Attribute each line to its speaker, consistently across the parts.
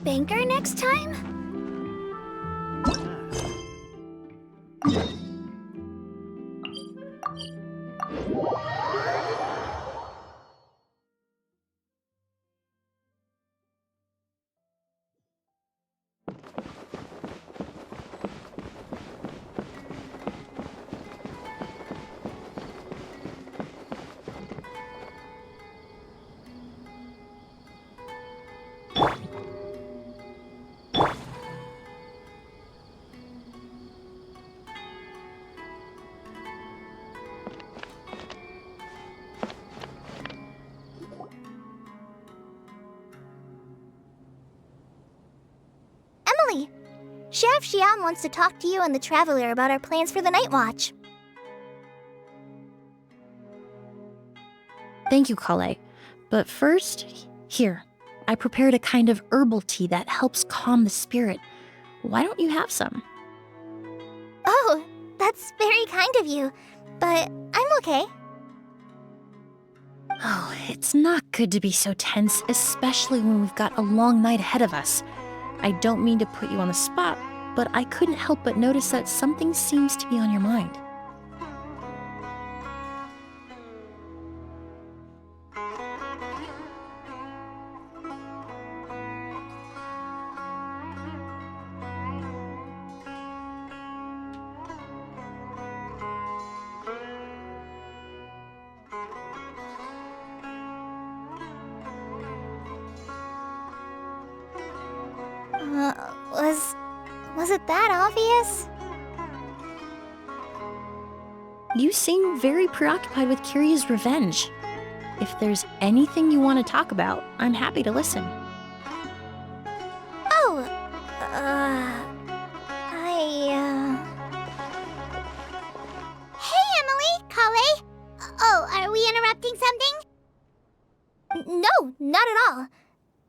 Speaker 1: banker next time? Emily, Sheriff Xian wants to talk to you and the Traveler about our plans for the Night Watch.
Speaker 2: Thank you, Kale. But first, here, I prepared a kind of herbal tea that helps calm the spirit. Why don't you have some?
Speaker 1: Oh, that's very kind of you, but I'm okay.
Speaker 2: Oh, it's not good to be so tense, especially when we've got a long night ahead of us. I don't mean to put you on the spot, but I couldn't help but notice that something seems to be on your mind.
Speaker 1: Was it that obvious?
Speaker 2: You seem very preoccupied with Kiria's revenge. If there's anything you want to talk about, I'm happy to listen.
Speaker 1: Oh, Hey, Emily, Kale. Oh, are we interrupting something? No, not at all.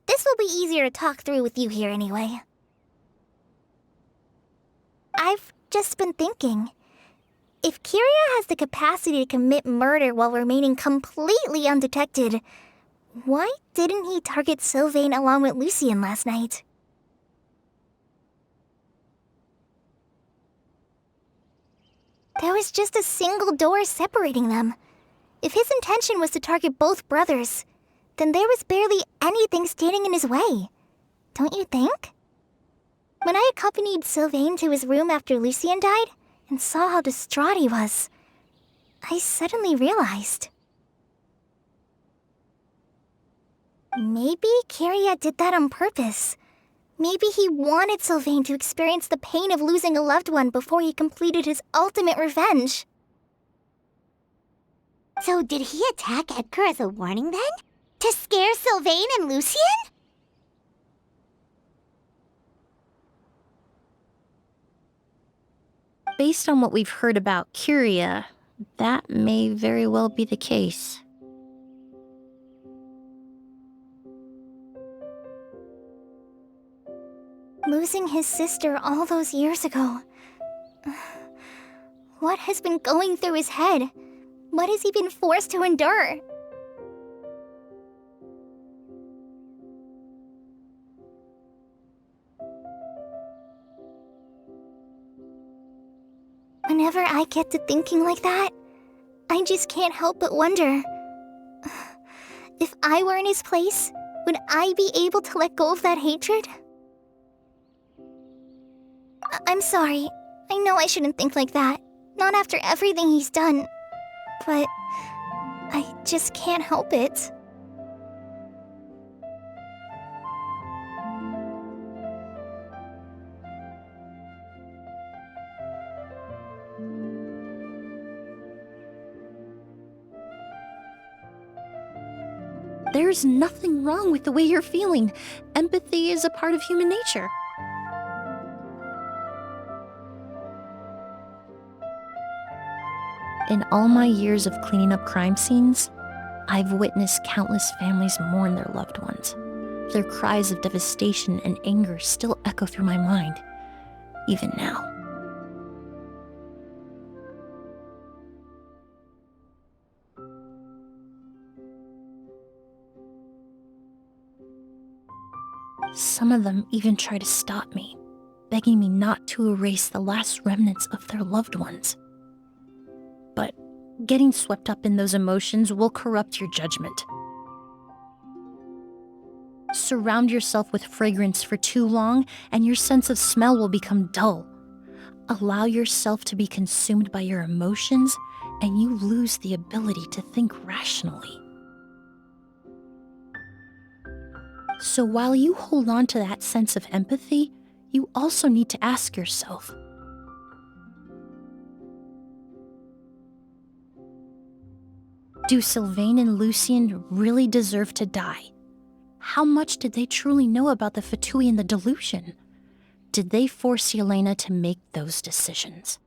Speaker 1: This will be easier to talk through with you here anyway. I've just been thinking. If Kiria has the capacity to commit murder while remaining completely undetected, why didn't he target Sylvain along with Lucien last night? There was just a single door separating them. If his intention was to target both brothers, then there was barely anything standing in his way. Don't you think? When I accompanied Sylvain to his room after Lucien died and saw how distraught he was, I suddenly realized. Maybe Kiria did that on purpose. Maybe he wanted Sylvain to experience the pain of losing a loved one before he completed his ultimate revenge. So did he attack Edgar as a warning then? To scare Sylvain and Lucien?
Speaker 2: Based on what we've heard about Kiria, that may very well be the case.
Speaker 1: Losing his sister all those years ago. What has been going through his head? What has he been forced to endure? Whenever I get to thinking like that, I just can't help but wonder. If I were in his place, would I be able to let go of that hatred? I'm sorry. I know I shouldn't think like that. Not after everything he's done. But I just can't help it.
Speaker 2: There's nothing wrong with the way you're feeling. Empathy is a part of human nature. In all my years of cleaning up crime scenes, I've witnessed countless families mourn their loved ones. Their cries of devastation and anger still echo through my mind, even now. Some of them even try to stop me, begging me not to erase the last remnants of their loved ones. But getting swept up in those emotions will corrupt your judgment. Surround yourself with fragrance for too long, and your sense of smell will become dull. Allow yourself to be consumed by your emotions, and you lose the ability to think rationally. So while you hold on to that sense of empathy, you also need to ask yourself, do Sylvain and Lucien really deserve to die? How much did they truly know about the Fatui and the delusion? Did they force Yelena to make those decisions?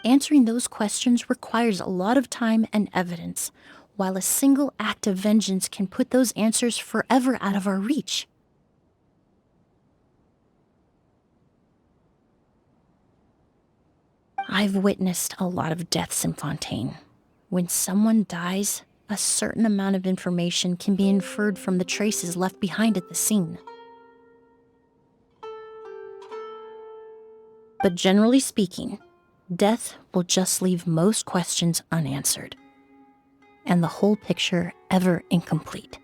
Speaker 2: Answering those questions requires a lot of time and evidence, while a single act of vengeance can put those answers forever out of our reach. I've witnessed a lot of deaths in Fontaine. When someone dies, a certain amount of information can be inferred from the traces left behind at the scene. But generally speaking, death will just leave most questions unanswered, and the whole picture ever incomplete.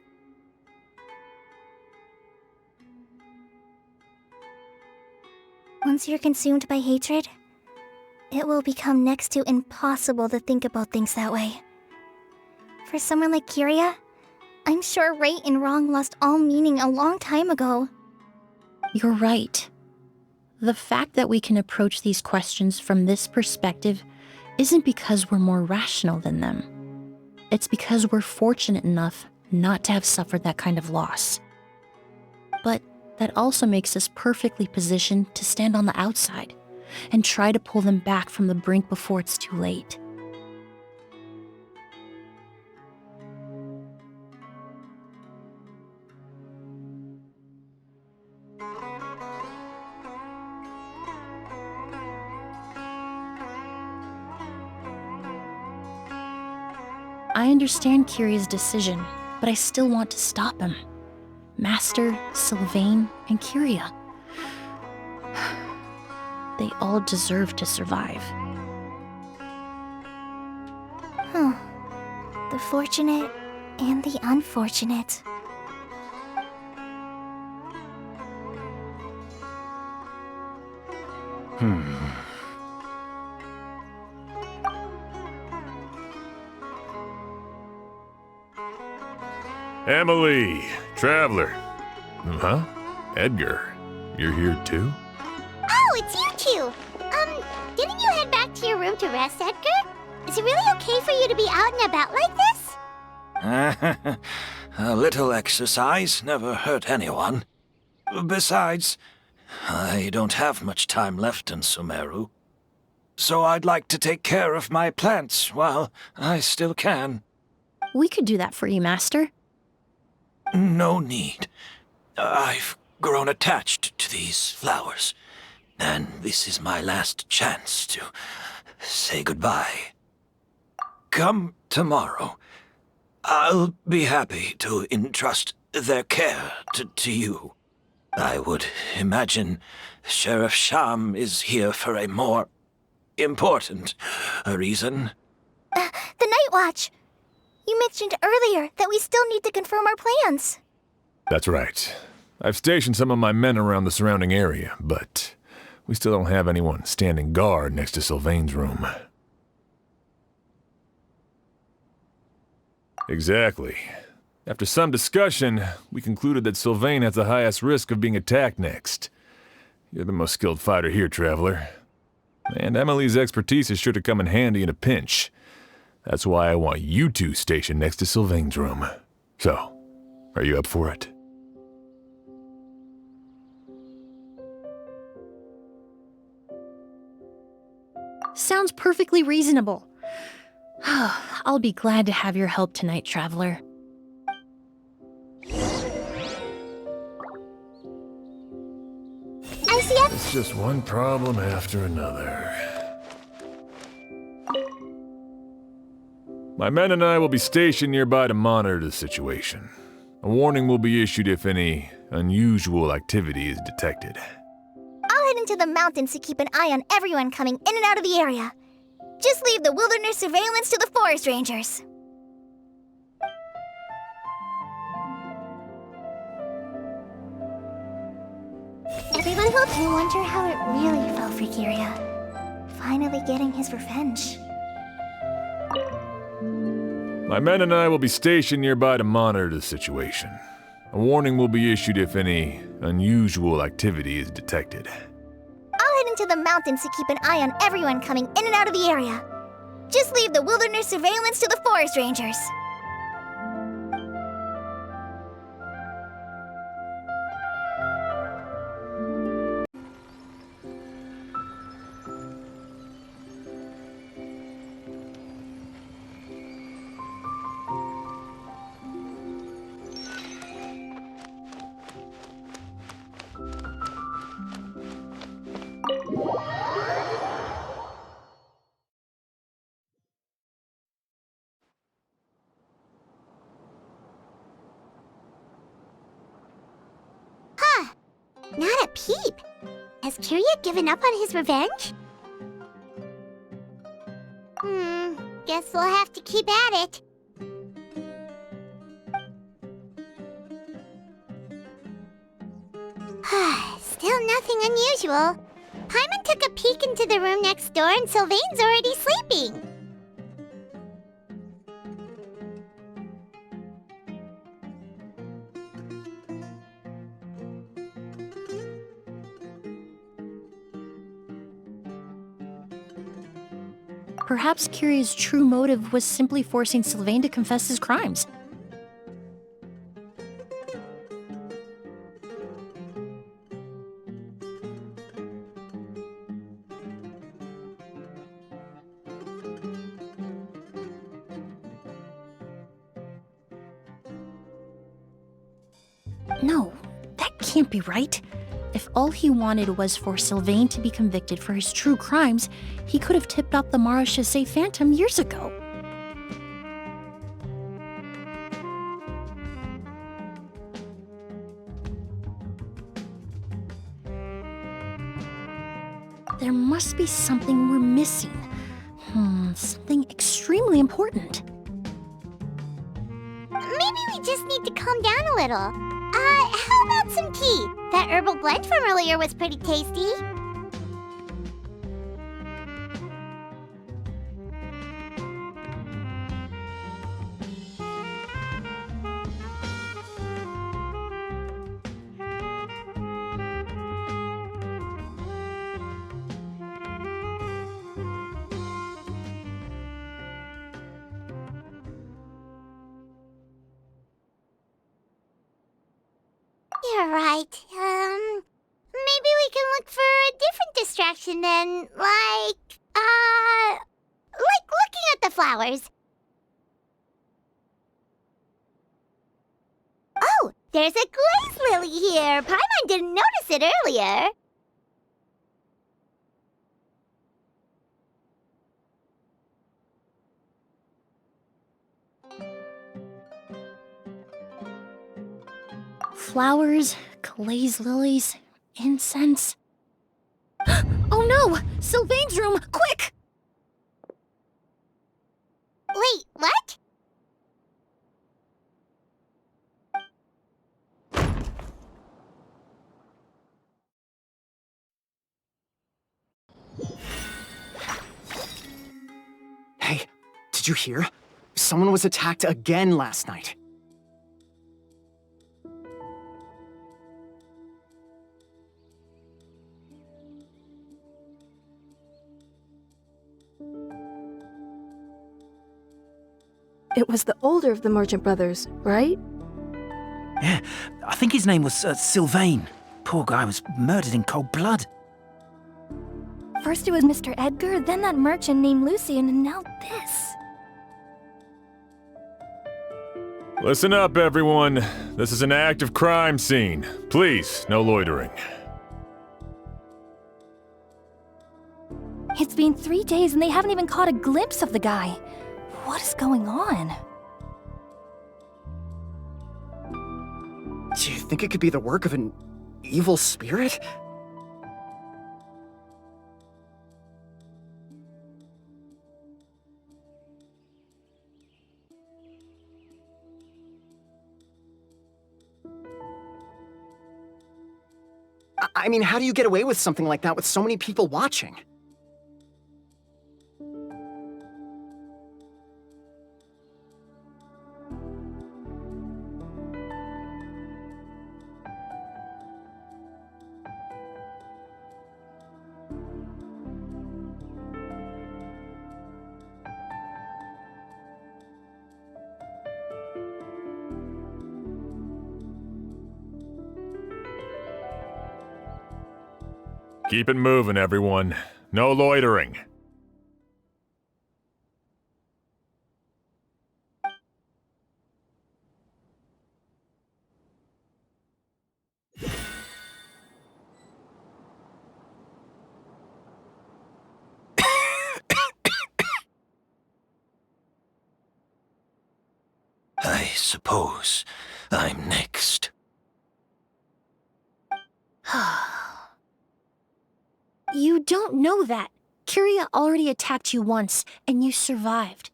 Speaker 1: Once you're consumed by hatred, it will become next to impossible to think about things that way. For someone like Kyria, I'm sure right and wrong lost all meaning a long time ago.
Speaker 2: You're right. The fact that we can approach these questions from this perspective isn't because we're more rational than them. It's because we're fortunate enough not to have suffered that kind of loss. But that also makes us perfectly positioned to stand on the outside and try to pull them back from the brink before it's too late. I understand Kyria's decision, but I still want to stop him. Master, Sylvain, and Kyria. They all deserve to survive.
Speaker 1: The fortunate and the unfortunate.
Speaker 3: Emilie, traveler. Huh? Edgar, you're here too?
Speaker 4: Oh, it's you two! Didn't you head back to your room to rest, Edgar? Is it really okay for you to be out and about like this?
Speaker 5: A little exercise never hurt anyone. Besides, I don't have much time left in Sumeru. So I'd like to take care of my plants while I still can.
Speaker 2: We could do that for you, Master.
Speaker 5: No need. I've grown attached to these flowers, and this is my last chance to say goodbye. Come tomorrow. I'll be happy to entrust their care to you. I would imagine Sheriff Sham is here for a more important reason.
Speaker 1: The Night Watch! You mentioned earlier that we still need to confirm our plans.
Speaker 3: That's right. I've stationed some of my men around the surrounding area, but we still don't have anyone standing guard next to Sylvain's room. Exactly. After some discussion, we concluded that Sylvain has the highest risk of being attacked next. You're the most skilled fighter here, traveler. And Emilie's expertise is sure to come in handy in a pinch. That's why I want you two stationed next to Sylvain's room. So, are you up for it?
Speaker 2: Sounds perfectly reasonable. I'll be glad to have your help tonight, traveler.
Speaker 3: It's just one problem after another. My men and I will be stationed nearby to monitor the situation. A warning will be issued if any unusual activity is detected.
Speaker 1: I'll head into the mountains to keep an eye on everyone coming in and out of the area. Just leave the wilderness surveillance to the forest rangers. Everyone will wonder how it really felt for Kiria. Finally getting his revenge.
Speaker 3: My men and I will be stationed nearby to monitor the situation. A warning will be issued if any unusual activity is detected.
Speaker 1: I'll head into the mountains to keep an eye on everyone coming in and out of the area. Just leave the wilderness surveillance to the forest rangers.
Speaker 4: Not a peep. Has Kiria given up on his revenge? Guess we'll have to keep at it. Still nothing unusual. Paimon took a peek into the room next door and Sylvain's already sleeping.
Speaker 2: Perhaps Kiria's true motive was simply forcing Sylvain to confess his crimes. No, that can't be right. If all he wanted was for Sylvain to be convicted for his true crimes, he could have tipped off the Marechaussee Phantom years ago. There must be something we're missing. Something extremely important.
Speaker 4: Maybe we just need to calm down a little. How about some tea? That herbal blend from earlier was pretty tasty. You're right. Maybe we can look for a different distraction then, like looking at the flowers. Oh, there's a glaze lily here. Paimon didn't notice it earlier.
Speaker 2: Flowers, glaze lilies, incense. Oh no! Sylvain's room! Quick!
Speaker 4: Wait, what?
Speaker 6: Hey, did you hear? Someone was attacked again last night.
Speaker 7: It was the older of the merchant brothers, right?
Speaker 5: Yeah, I think his name was Sylvain. Poor guy was murdered in cold blood.
Speaker 1: First it was Mr. Edgar, then that merchant named Lucian, and now this.
Speaker 3: Listen up, everyone. This is an active crime scene. Please, no loitering.
Speaker 1: It's been 3 days and they haven't even caught a glimpse of the guy. What is going on?
Speaker 6: Do you think it could be the work of an evil spirit? I mean, how do you get away with something like that with so many people watching?
Speaker 3: Keep it moving, everyone. No loitering.
Speaker 5: I suppose I'm next.
Speaker 2: You don't know that. Kiria already attacked you once, and you survived.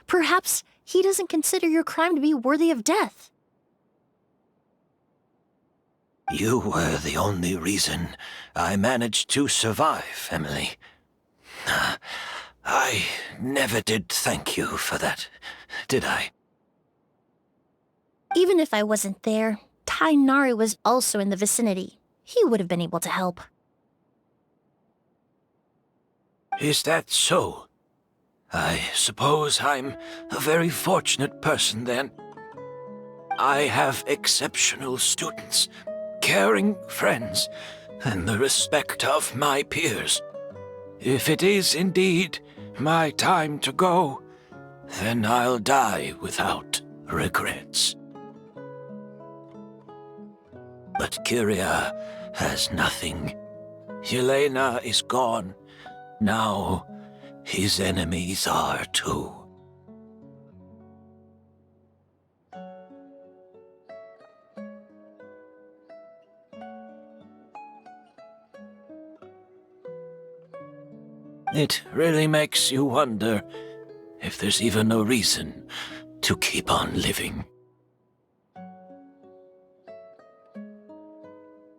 Speaker 2: Perhaps he doesn't consider your crime to be worthy of death.
Speaker 5: You were the only reason I managed to survive, Emilie. I never did thank you for that, did I?
Speaker 2: Even if I wasn't there, Tainari was also in the vicinity. He would have been able to help.
Speaker 5: Is that so? I suppose I'm a very fortunate person then. I have exceptional students, caring friends, and the respect of my peers. If it is indeed my time to go, then I'll die without regrets. But Kiria has nothing. Yelena is gone. Now, his enemies are too. It really makes you wonder if there's even a reason to keep on living.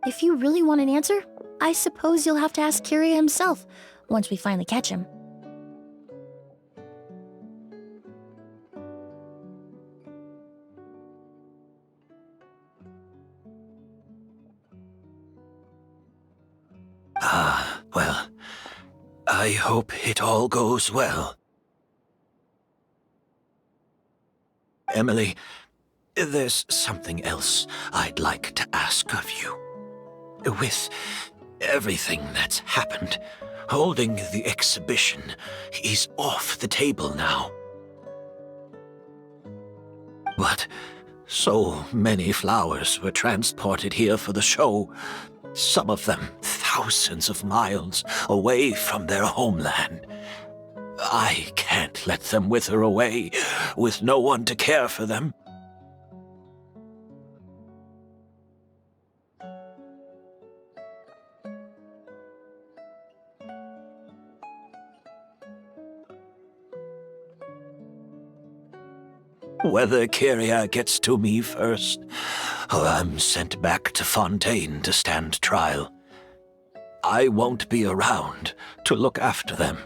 Speaker 2: If you really want an answer, I suppose you'll have to ask Kiria himself once we finally catch him.
Speaker 5: Well, I hope it all goes well. Emilie, there's something else I'd like to ask of you. With everything that's happened, holding the exhibition is off the table now. But so many flowers were transported here for the show, some of them thousands of miles away from their homeland. I can't let them wither away with no one to care for them. Whether Kiria gets to me first, or I'm sent back to Fontaine to stand trial, I won't be around to look after them.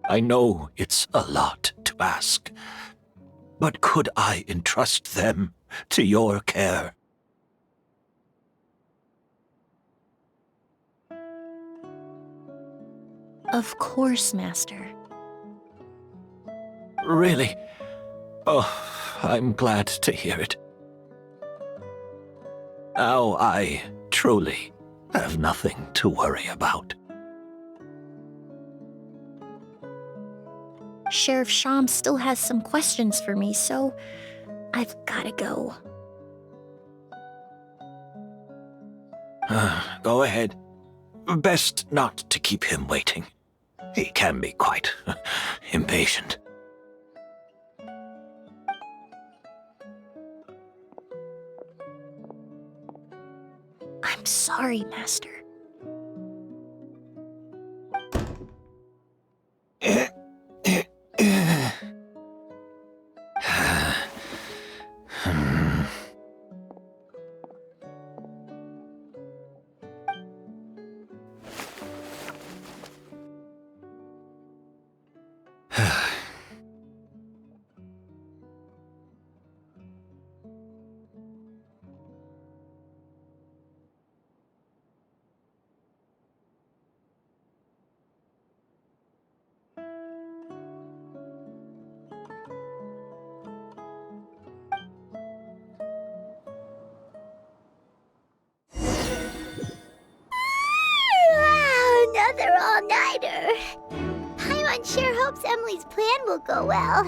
Speaker 5: I know it's a lot to ask, but could I entrust them to your care?
Speaker 2: Of course, Master.
Speaker 5: Really? Oh, I'm glad to hear it. Now I truly have nothing to worry about.
Speaker 2: Sheriff Sham still has some questions for me, so I've gotta go.
Speaker 5: Go ahead. Best not to keep him waiting. He can be quite impatient.
Speaker 2: I'm sorry, Master.
Speaker 4: Another all-nighter. Paimon sure hopes Emily's plan will go well.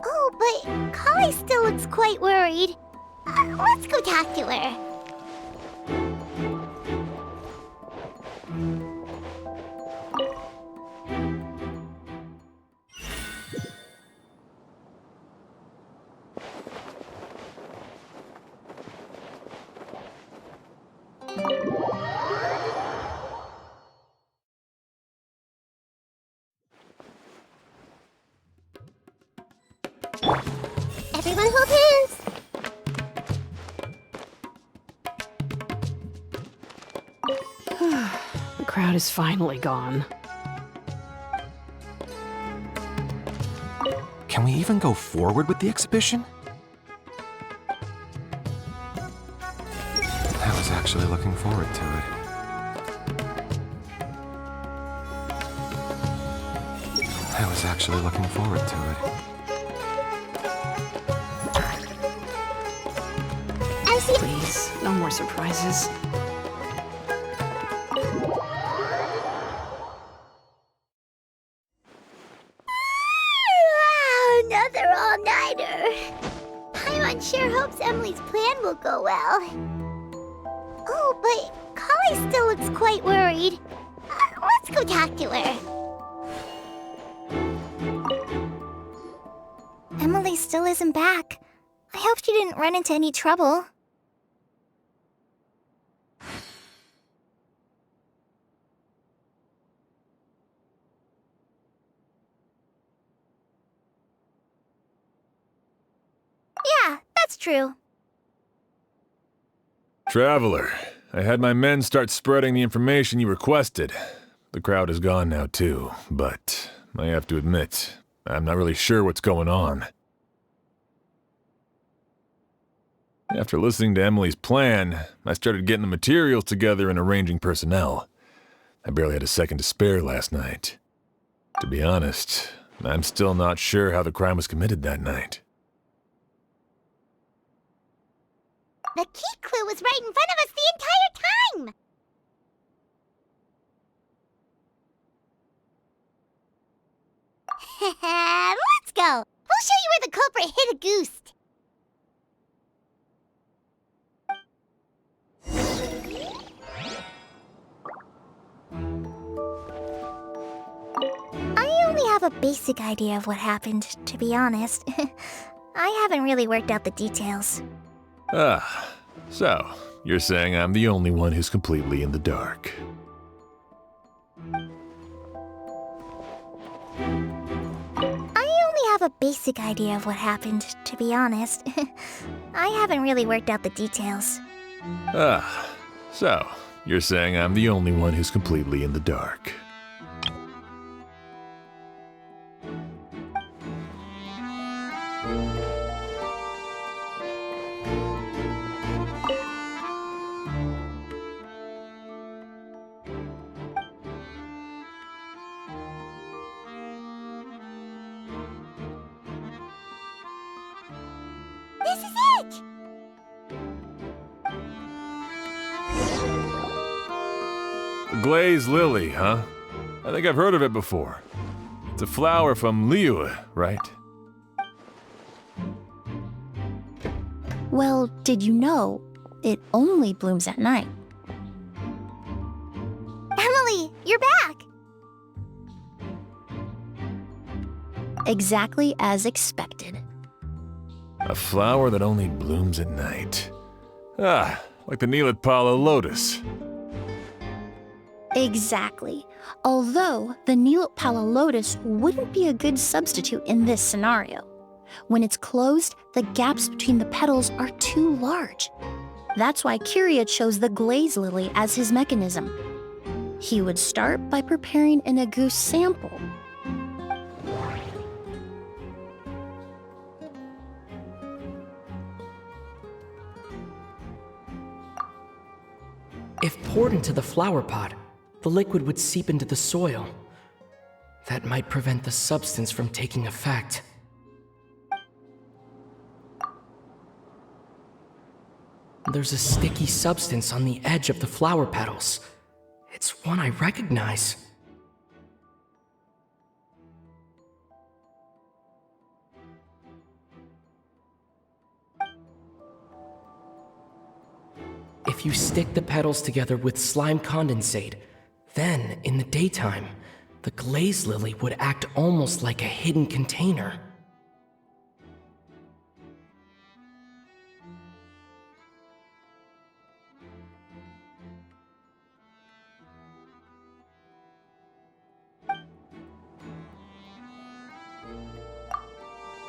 Speaker 4: Oh, but Kali still looks quite worried. Let's go talk to her. Everyone hold hands.
Speaker 8: The crowd is finally gone.
Speaker 9: Can we even go forward with the exhibition? I was actually looking forward to it. I was actually looking forward to it.
Speaker 8: Please, no more surprises.
Speaker 4: Another all-nighter. Paimon sure hopes Emily's plan will go well. Oh, but Kali still looks quite worried. Let's go talk to her.
Speaker 1: Emily still isn't back. I hope she didn't run into any trouble. Yeah, that's true.
Speaker 3: Traveler, I had my men start spreading the information you requested. The crowd is gone now too, but I have to admit, I'm not really sure what's going on. After listening to Emily's plan, I started getting the materials together and arranging personnel. I barely had a second to spare last night. To be honest, I'm still not sure how the crime was committed that night.
Speaker 4: The key clue was right in front of us the entire time! Let's go! We'll show you where the culprit hid a goose.
Speaker 1: I only have a basic idea of what happened, to be honest. I haven't really worked out the details.
Speaker 3: Ah, so you're saying I'm the only one who's completely in the dark.
Speaker 1: I only have a basic idea of what happened, to be honest. I haven't really worked out the details.
Speaker 3: Ah, so you're saying I'm the only one who's completely in the dark.
Speaker 4: This is it!
Speaker 3: The glazed lily, huh? I think I've heard of it before. It's a flower from Liyue, right?
Speaker 2: Well, did you know? It only blooms at night.
Speaker 1: Emily, you're back!
Speaker 2: Exactly as expected.
Speaker 3: A flower that only blooms at night. Ah, like the Neelitpala lotus.
Speaker 2: Exactly. Although the Neelitpala lotus wouldn't be a good substitute in this scenario. When it's closed, the gaps between the petals are too large. That's why Kyria chose the glaze lily as his mechanism. He would start by preparing an agouti sample.
Speaker 10: If poured into the flower pot, the liquid would seep into the soil. That might prevent the substance from taking effect. There's a sticky substance on the edge of the flower petals. It's one I recognize. If you stick the petals together with slime condensate, then, in the daytime, the glaze lily would act almost like a hidden container.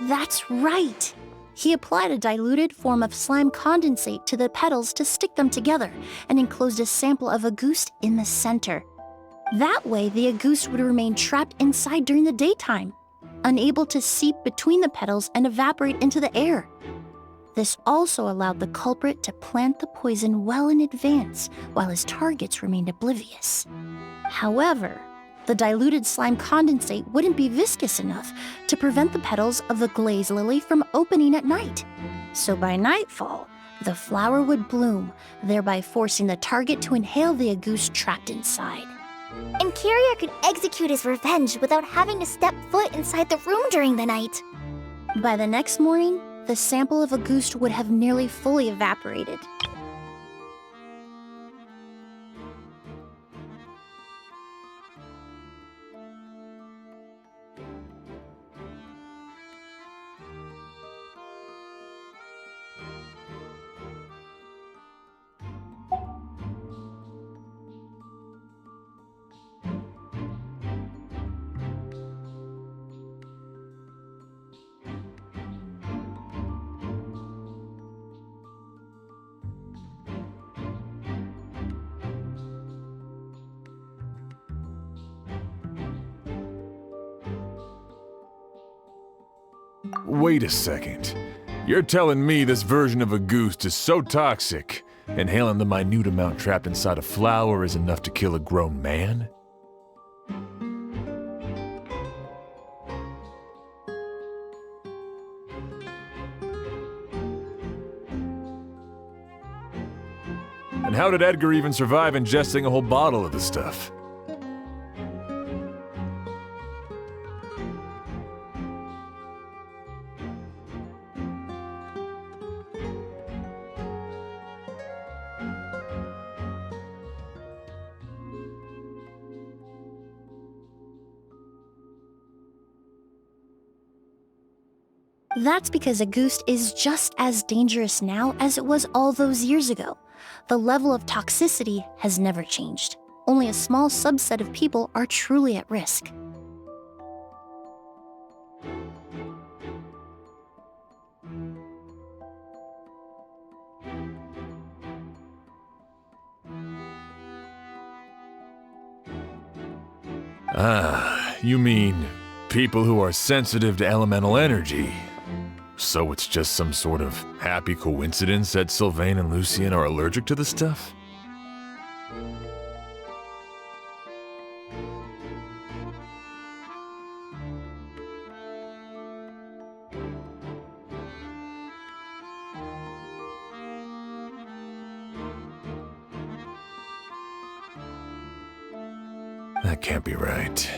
Speaker 2: That's right! He applied a diluted form of slime condensate to the petals to stick them together and enclosed a sample of agouti in the center. That way, the agouti would remain trapped inside during the daytime, unable to seep between the petals and evaporate into the air. This also allowed the culprit to plant the poison well in advance while his targets remained oblivious. However, the diluted slime condensate wouldn't be viscous enough to prevent the petals of the glaze lily from opening at night. So by nightfall, the flower would bloom, thereby forcing the target to inhale the agouti trapped inside.
Speaker 1: And Kyria could execute his revenge without having to step foot inside the room during the night.
Speaker 2: By the next morning, the sample of agouti would have nearly fully evaporated.
Speaker 3: Wait a second. You're telling me this version of a goose is so toxic, inhaling the minute amount trapped inside a flower is enough to kill a grown man? And how did Edgar even survive ingesting a whole bottle of the stuff?
Speaker 2: That's because agouti is just as dangerous now as it was all those years ago. The level of toxicity has never changed. Only a small subset of people are truly at risk.
Speaker 3: Ah, you mean people who are sensitive to elemental energy. So it's just some sort of happy coincidence that Sylvain and Lucien are allergic to the stuff? That can't be right.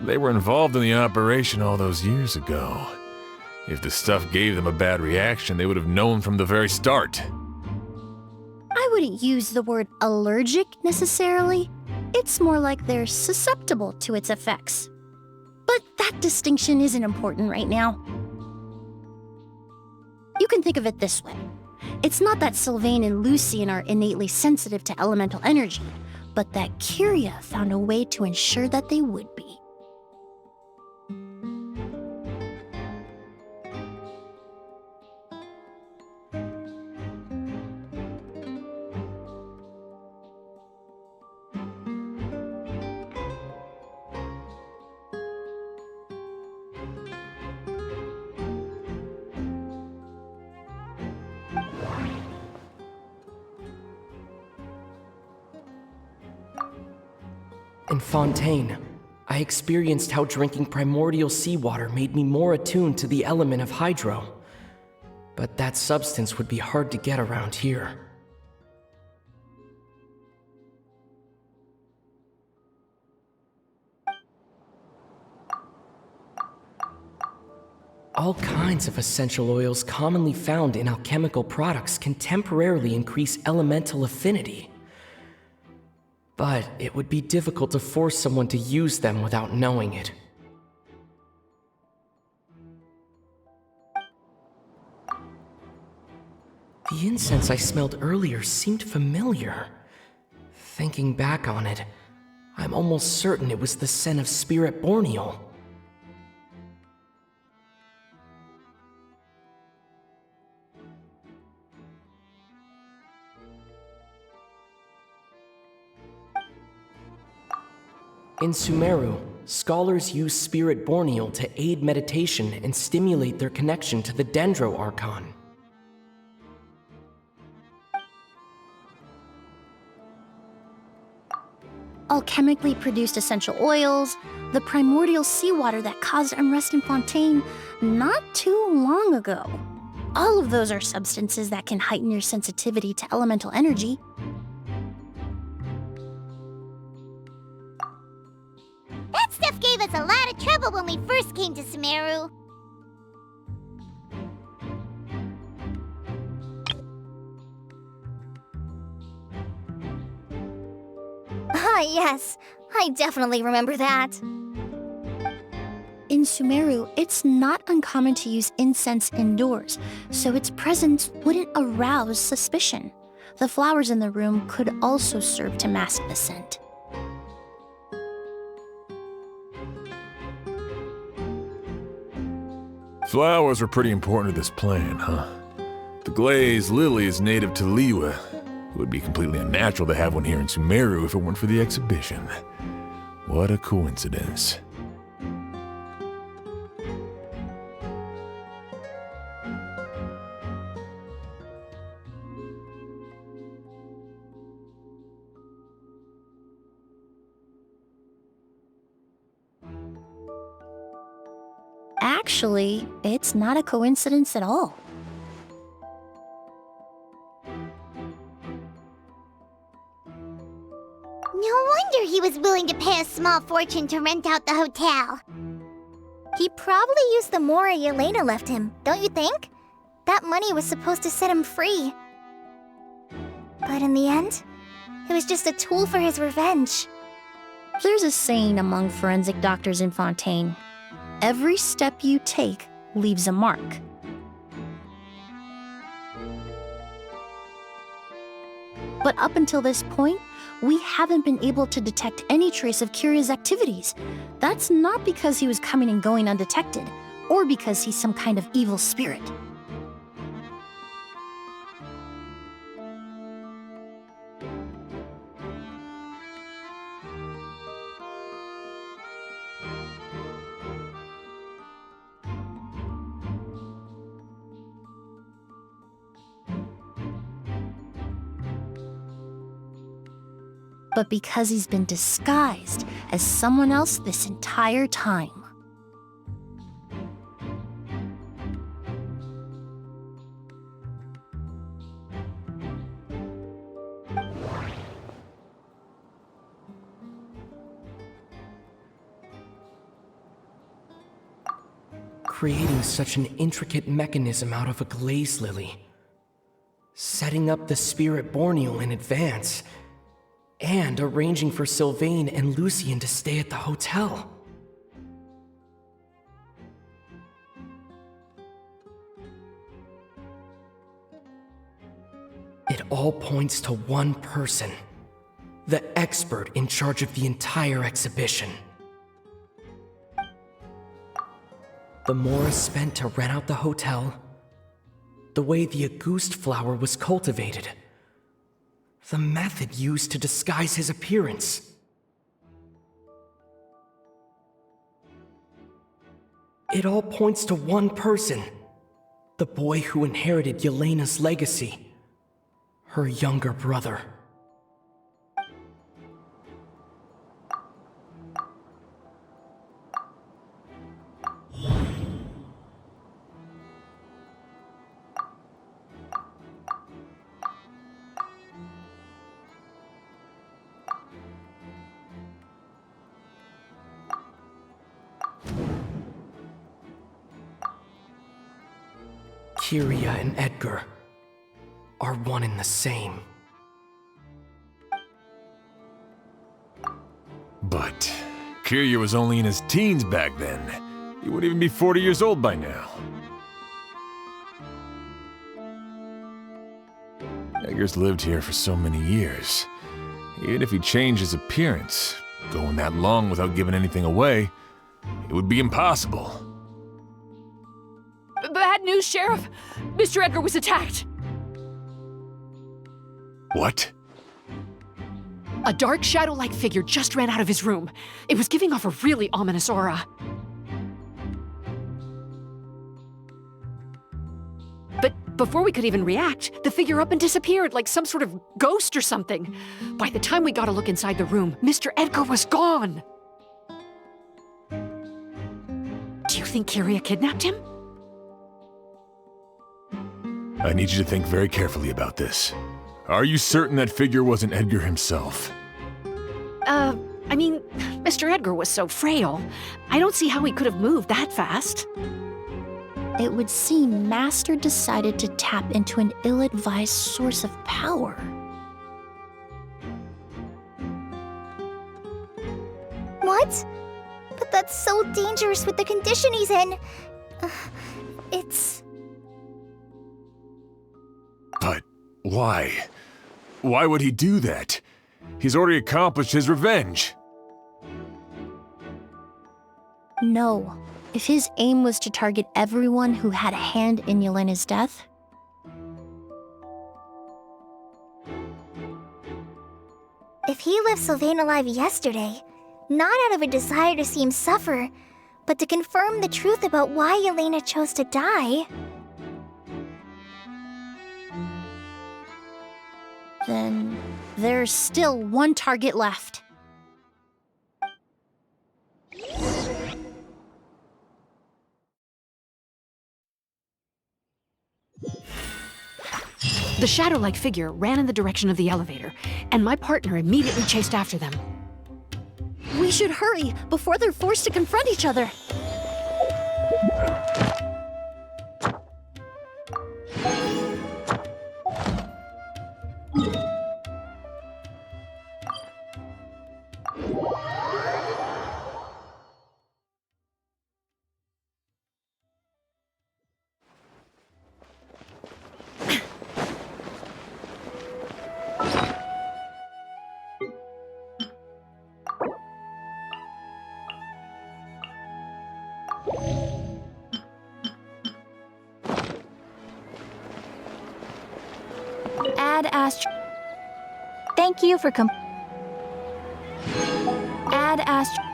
Speaker 3: They were involved in the operation all those years ago. If the stuff gave them a bad reaction, they would have known from the very start.
Speaker 2: I wouldn't use the word allergic necessarily. It's more like they're susceptible to its effects. But that distinction isn't important right now. You can think of it this way. It's not that Sylvain and Lucian are innately sensitive to elemental energy, but that Kyria found a way to ensure that they would be.
Speaker 10: In Fontaine, I experienced how drinking primordial seawater made me more attuned to the element of hydro. But that substance would be hard to get around here. All kinds of essential oils commonly found in alchemical products can temporarily increase elemental affinity. But it would be difficult to force someone to use them without knowing it. The incense I smelled earlier seemed familiar. Thinking back on it, I'm almost certain it was the scent of Spirit Borneal. In Sumeru, scholars use Spirit Borneal to aid meditation and stimulate their connection to the Dendro Archon.
Speaker 2: Alchemically produced essential oils, the primordial seawater that caused unrest in Fontaine not too long ago. All of those are substances that can heighten your sensitivity to elemental energy.
Speaker 4: That stuff gave us a lot of trouble when we first came to Sumeru.
Speaker 1: Ah, yes. I definitely remember that.
Speaker 2: In Sumeru, it's not uncommon to use incense indoors, so its presence wouldn't arouse suspicion. The flowers in the room could also serve to mask the scent.
Speaker 3: Flowers are pretty important to this plan, huh? The glazed lily is native to Liwa. It would be completely unnatural to have one here in Sumeru if it weren't for the exhibition. What a coincidence.
Speaker 2: Actually, it's not a coincidence at all.
Speaker 4: No wonder he was willing to pay a small fortune to rent out the hotel.
Speaker 1: He probably used the mora Yelena left him, don't you think? That money was supposed to set him free. But in the end, it was just a tool for his revenge.
Speaker 2: There's a saying among forensic doctors in Fontaine. Every step you take leaves a mark. But up until this point, we haven't been able to detect any trace of Kyria's activities. That's not because he was coming and going undetected, or because he's some kind of evil spirit. But because he's been disguised as someone else this entire time.
Speaker 10: Creating such an intricate mechanism out of a glaze lily. setting up the spirit borneal in advance, and arranging for Sylvain and Lucien to stay at the hotel. It all points to one person, the expert in charge of the entire exhibition. The Mora spent to rent out the hotel, the way the Auguste flower was cultivated, the method used to disguise his appearance. It all points to one person, the boy who inherited Yelena's legacy, her younger brother. Kyria and Edgar are one and the same.
Speaker 3: But Kyria was only in his teens back then. He wouldn't even be 40 years old by now. Edgar's lived here for so many years. Even if he changed his appearance, going that long without giving anything away, it would be impossible.
Speaker 8: Bad news, Sheriff! Mr. Edgar was attacked!
Speaker 3: What?
Speaker 8: A dark shadow-like figure just ran out of his room. It was giving off a really ominous aura. But before we could even react, the figure up and disappeared like some sort of ghost or something. By the time we got a look inside the room, Mr. Edgar was gone! Do you think Kyria kidnapped him?
Speaker 3: I need you to think very carefully about this. Are you certain that figure wasn't Edgar himself?
Speaker 8: I mean, Mr. Edgar was so frail. I don't see how he could have moved that fast.
Speaker 2: It would seem Master decided to tap into an ill-advised source of power.
Speaker 1: What? But that's so dangerous with the condition he's in. It's...
Speaker 3: But why? Why would he do that? He's already accomplished his revenge.
Speaker 2: No. If his aim was to target everyone who had a hand in Yelena's death,
Speaker 1: if he left Sylvain alive yesterday, not out of a desire to see him suffer, but to confirm the truth about why Yelena chose to die,
Speaker 2: then there's still one target left.
Speaker 8: The shadow-like figure ran in the direction of the elevator, and my partner immediately chased after them.
Speaker 2: We should hurry before they're forced to confront each other.
Speaker 1: thank you for Ad Astra.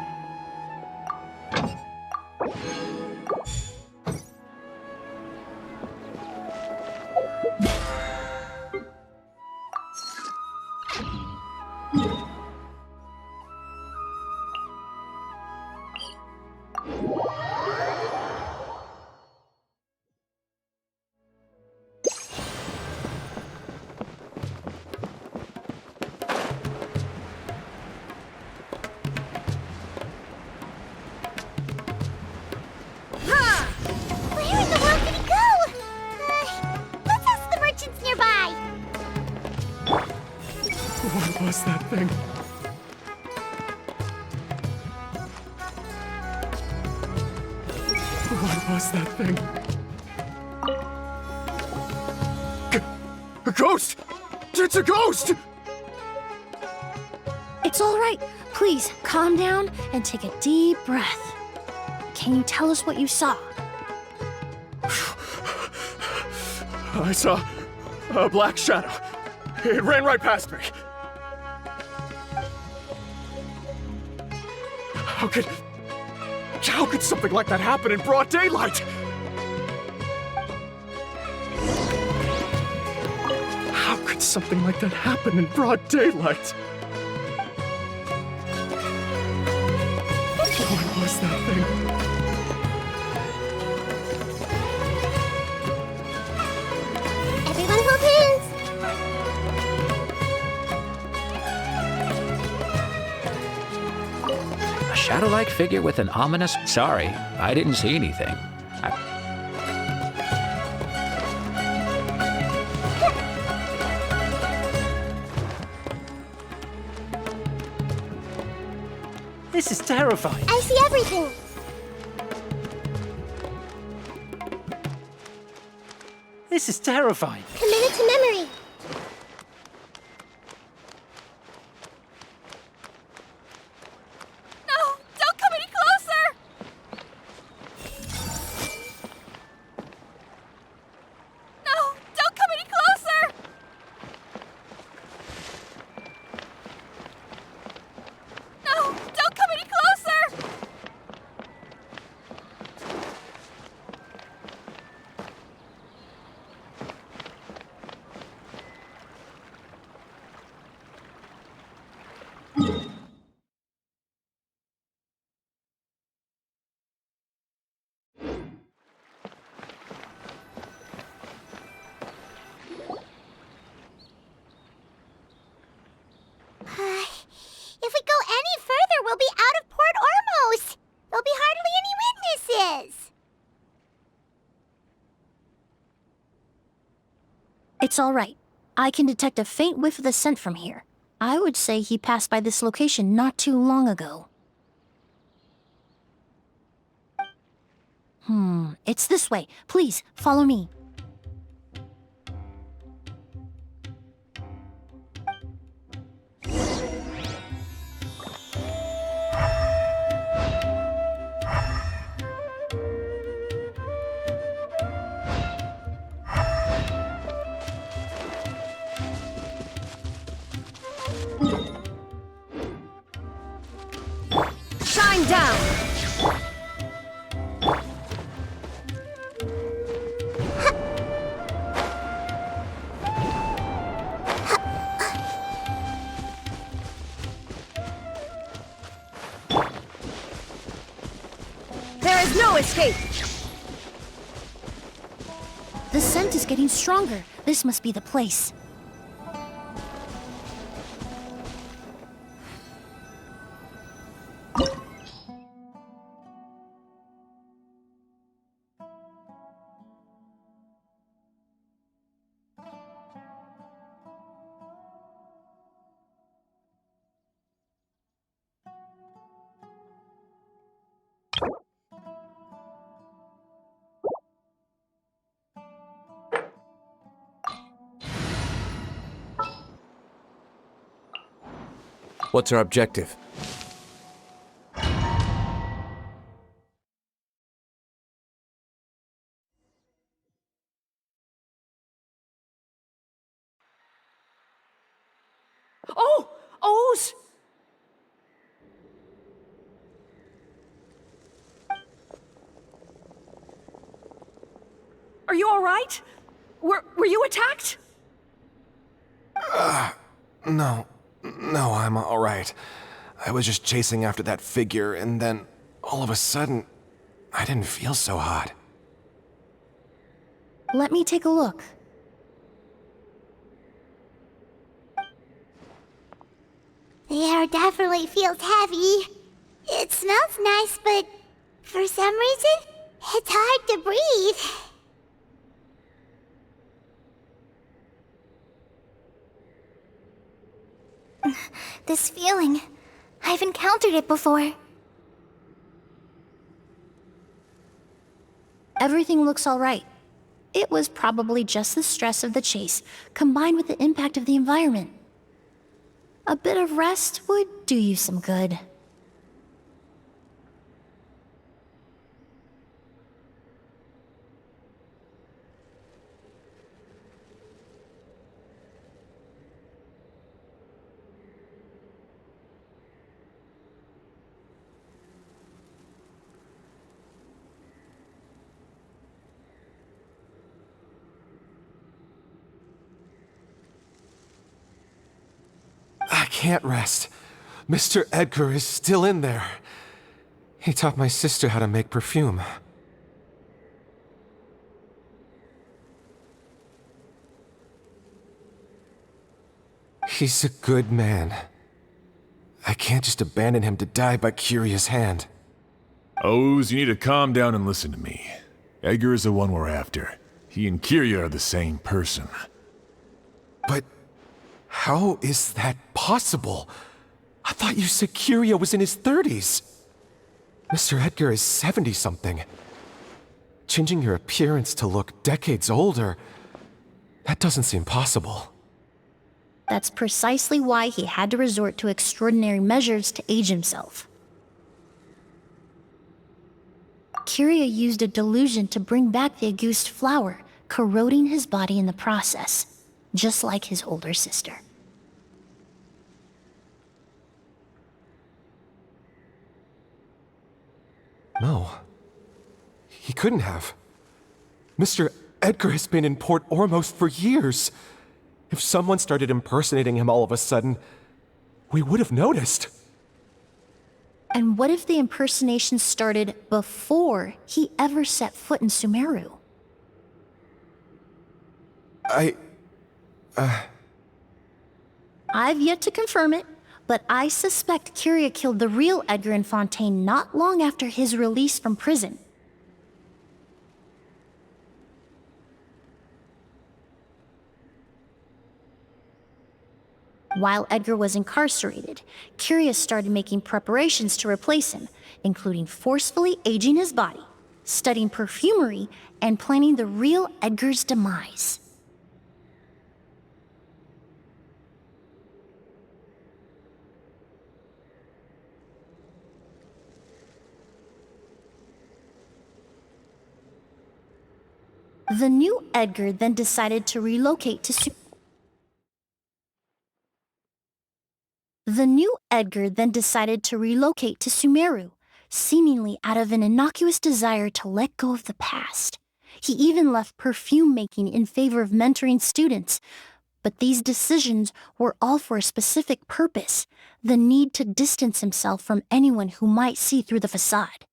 Speaker 10: What was that thing? What was that thing? A ghost! It's a ghost!
Speaker 2: It's all right. Please, calm down and take a deep breath. Can you tell us what you saw?
Speaker 10: I saw a black shadow. It ran right past me. How could something like that happen in broad daylight? How could something like that happen in broad daylight? What was that thing?
Speaker 4: Everyone hold hands.
Speaker 11: A shadow-like figure with an ominous... Sorry, I didn't see anything.
Speaker 5: This is terrifying.
Speaker 4: I see everything.
Speaker 5: This is terrifying.
Speaker 4: Commit it to memory.
Speaker 1: No! Don't come any closer! No! Don't come any closer! No! Don't come any closer!
Speaker 4: If we go any further, we'll be out of port almost. There'll be hardly any witnesses.
Speaker 2: It's all right. I can detect a faint whiff of the scent from here. I would say he passed by this location not too long ago. It's this way. Please, follow me.
Speaker 8: Shine down! There is no escape!
Speaker 2: The scent is getting stronger. This must be the place.
Speaker 9: What's our objective?
Speaker 8: Oh! O's! Are you all right? Were you attacked?
Speaker 9: No, I'm all right. I was just chasing after that figure, and then, all of a sudden, I didn't feel so hot.
Speaker 2: Let me take a look.
Speaker 4: The air definitely feels heavy. It smells nice, but for some reason, it's hard to breathe.
Speaker 1: This feeling. I've encountered it before.
Speaker 2: Everything looks all right. It was probably just the stress of the chase, combined with the impact of the environment. A bit of rest would do you some good.
Speaker 9: I can't rest. Mr. Edgar is still in there. He taught my sister how to make perfume. He's a good man. I can't just abandon him to die by Curia's hand.
Speaker 3: Oz, you need to calm down and listen to me. Edgar is the one we're after. He and Curia are the same person.
Speaker 9: But how is that possible? I thought you said Curia was in his 30s. Mr. Edgar is 70-something. Changing your appearance to look decades older, that doesn't seem possible.
Speaker 2: That's precisely why he had to resort to extraordinary measures to age himself. Curia used a delusion to bring back the Auguste flower, corroding his body in the process, just like his older sister.
Speaker 9: No. He couldn't have. Mr. Edgar has been in Port Ormos for years. If someone started impersonating him all of a sudden, we would have noticed.
Speaker 2: And what if the impersonation started before he ever set foot in Sumeru? I've yet to confirm it, but I suspect Curia killed the real Edgar in Fontaine not long after his release from prison. While Edgar was incarcerated, Curia started making preparations to replace him, including forcefully aging his body, studying perfumery, and planning the real Edgar's demise. The new Edgar then decided to relocate to Sumeru, seemingly out of an innocuous desire to let go of the past. He even left perfume making in favor of mentoring students. But these decisions were all for a specific purpose, the need to distance himself from anyone who might see through the facade.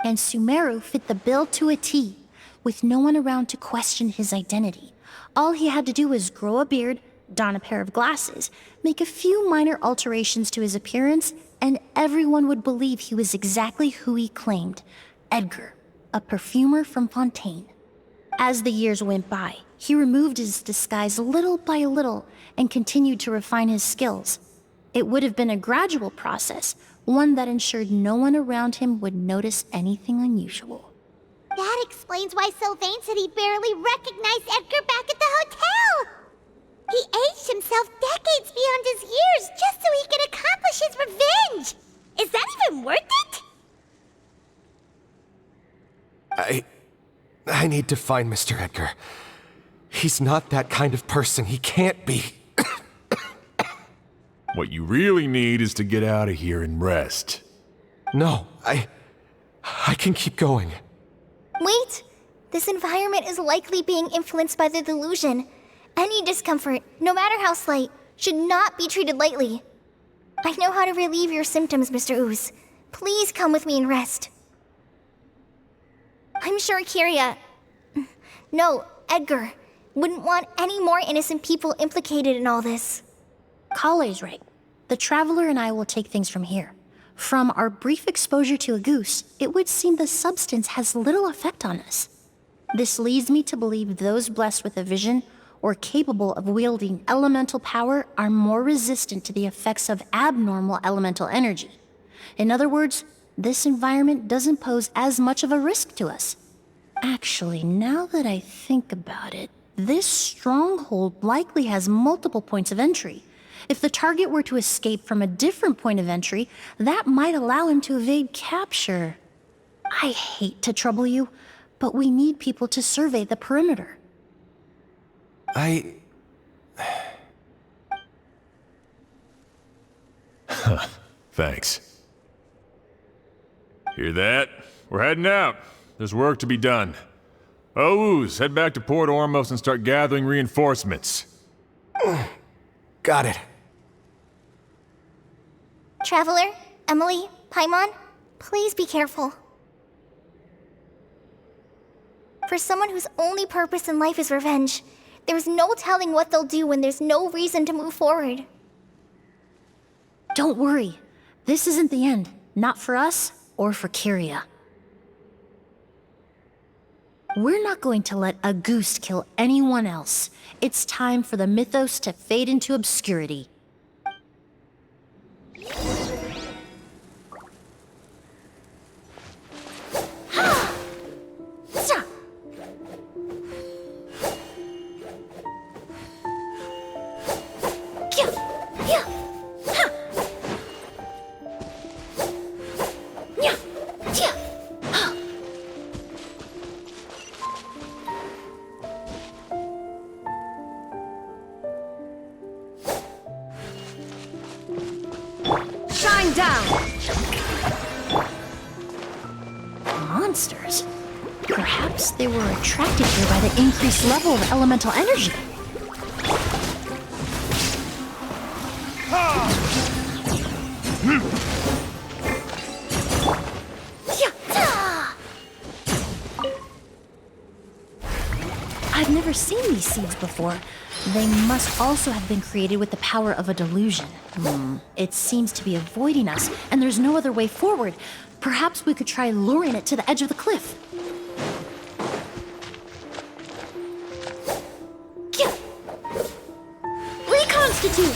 Speaker 2: And Sumeru fit the bill to a T, with no one around to question his identity. All he had to do was grow a beard, don a pair of glasses, make a few minor alterations to his appearance, and everyone would believe he was exactly who he claimed, Edgar, a perfumer from Fontaine. As the years went by, he removed his disguise little by little and continued to refine his skills. It would have been a gradual process, one that ensured no one around him would notice anything unusual.
Speaker 4: That explains why Sylvain said he barely recognized Edgar back at the hotel! He aged himself decades beyond his years just so he could accomplish his revenge! Is that even worth it?
Speaker 9: I need to find Mr. Edgar. He's not that kind of person. He can't be.
Speaker 3: What you really need is to get out of here and rest.
Speaker 9: No, I can keep going.
Speaker 1: Wait! This environment is likely being influenced by the delusion. Any discomfort, no matter how slight, should not be treated lightly. I know how to relieve your symptoms, Mr. Ooze. Please come with me and rest. I'm sure Edgar, wouldn't want any more innocent people implicated in all this.
Speaker 2: Kale's right. The Traveler and I will take things from here. From our brief exposure to a goose, it would seem the substance has little effect on us. This leads me to believe those blessed with a vision or capable of wielding elemental power are more resistant to the effects of abnormal elemental energy. In other words, this environment doesn't pose as much of a risk to us. Actually, now that I think about it, this stronghold likely has multiple points of entry. If the target were to escape from a different point of entry, that might allow him to evade capture. I hate to trouble you, but we need people to survey the perimeter.
Speaker 3: Thanks. Hear that? We're heading out. There's work to be done. Ooze, head back to Port Ormos and start gathering reinforcements.
Speaker 9: Got it.
Speaker 1: Traveler, Emilie, Paimon, please be careful. For someone whose only purpose in life is revenge, there's no telling what they'll do when there's no reason to move forward.
Speaker 2: Don't worry. This isn't the end. Not for us or for Kyria. We're not going to let a goose kill anyone else. It's time for the mythos to fade into obscurity.
Speaker 8: Shine down!
Speaker 2: Monsters? Perhaps they were attracted here by the increased level of elemental energy. I've never seen these seeds before. They must also have been created with the power of a delusion. It seems to be avoiding us, and there's no other way forward. Perhaps we could try luring it to the edge of the cliff. Reconstitute!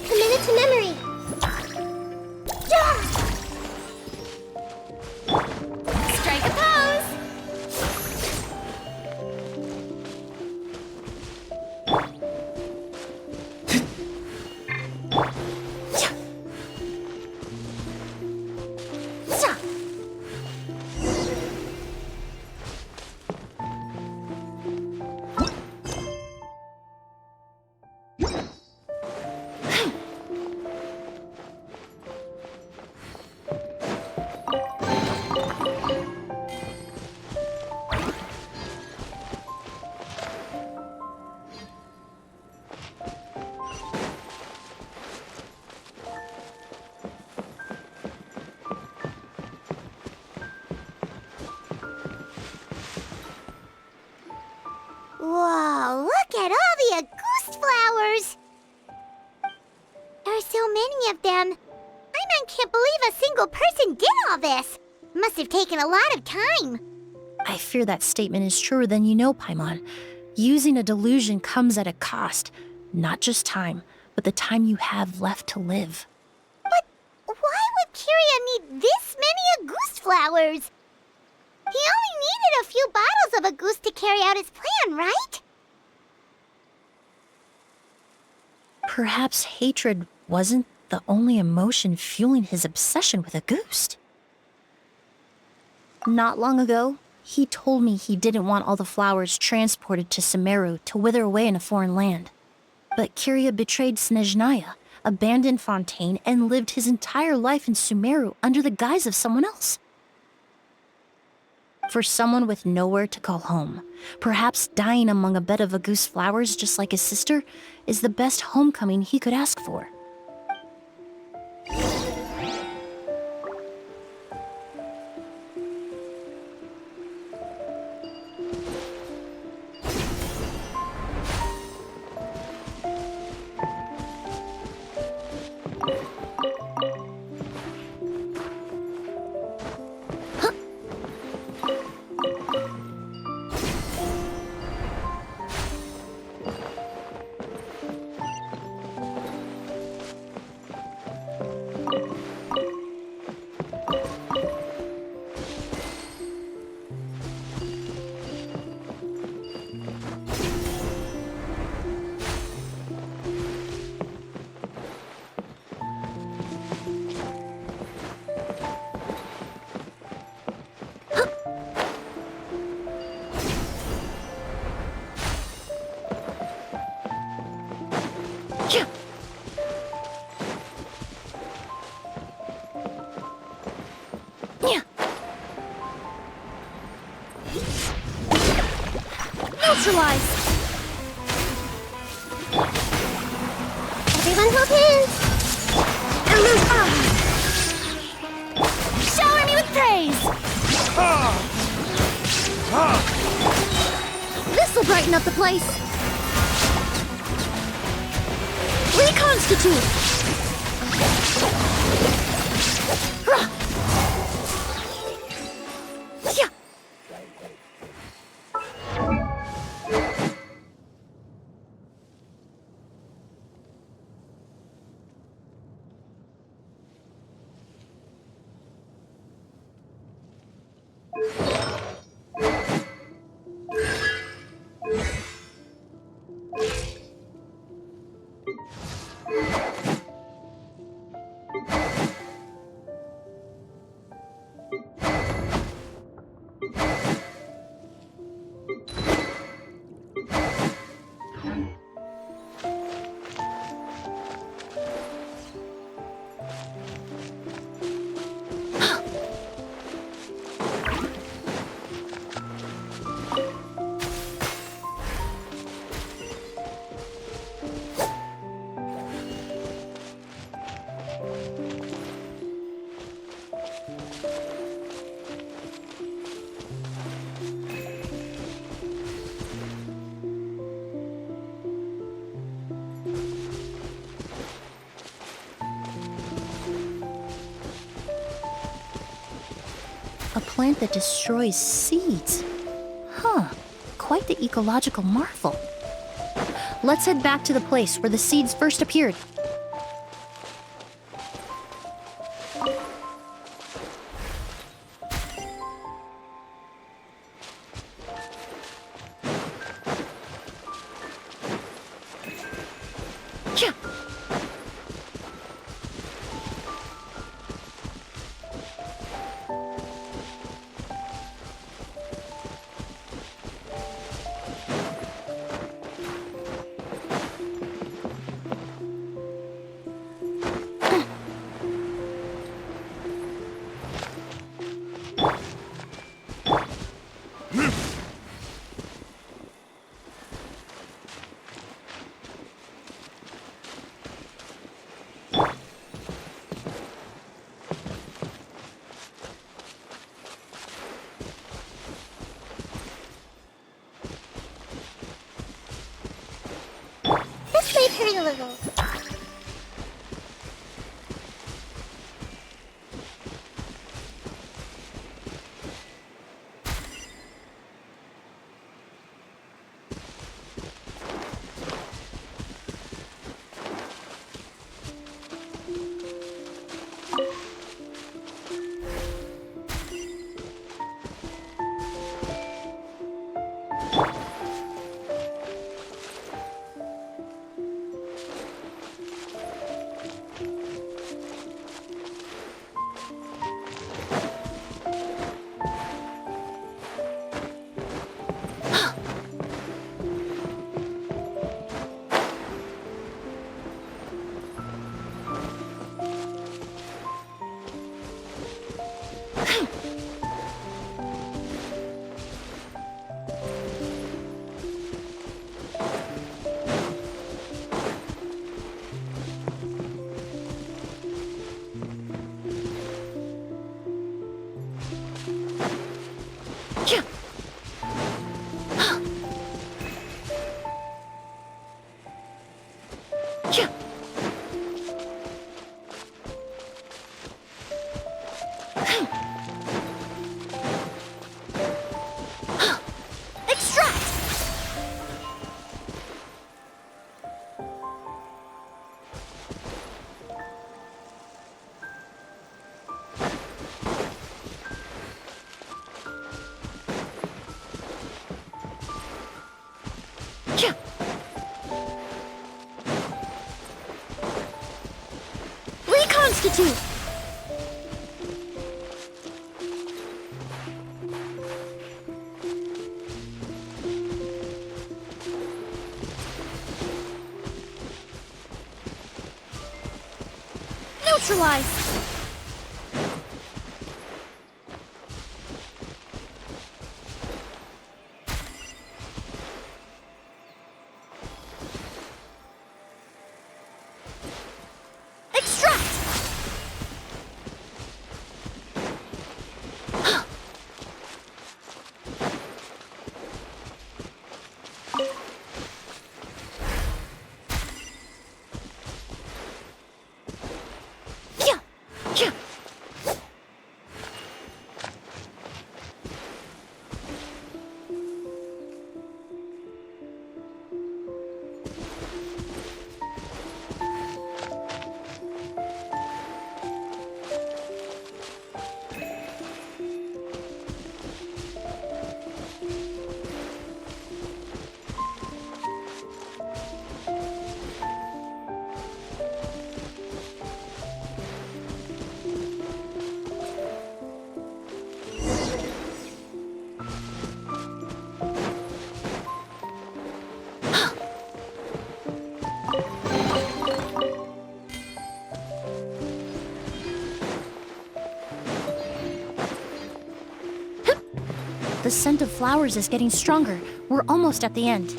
Speaker 4: Commit it to memory. Strike a pose. Whoa, look at all the Auguste flowers! There are so many of them. I can't believe a single person did all this. Must have taken a lot of time.
Speaker 2: I fear that statement is truer than you know, Paimon. Using a delusion comes at a cost. Not just time, but the time you have left to live.
Speaker 4: But why would Kyria need this many Auguste flowers? He only needed a few bottles of Auguste to carry out his plan, right?
Speaker 2: Perhaps hatred wasn't the only emotion fueling his obsession with Auguste. Not long ago, he told me he didn't want all the flowers transported to Sumeru to wither away in a foreign land. But Kyria betrayed Snezhnaya, abandoned Fontaine, and lived his entire life in Sumeru under the guise of someone else. For someone with nowhere to call home, perhaps dying among a bed of August flowers just like his sister is the best homecoming he could ask for.
Speaker 1: Neutralize! Everyone hold hands! Shower me with praise! This'll brighten up the place! Reconstitute!
Speaker 2: A plant that destroys seeds. Huh, quite the ecological marvel. Let's head back to the place where the seeds first appeared.
Speaker 4: This might hurt a little.
Speaker 1: Reconstitute! Neutralize!
Speaker 2: The scent of flowers is getting stronger. We're almost at the end.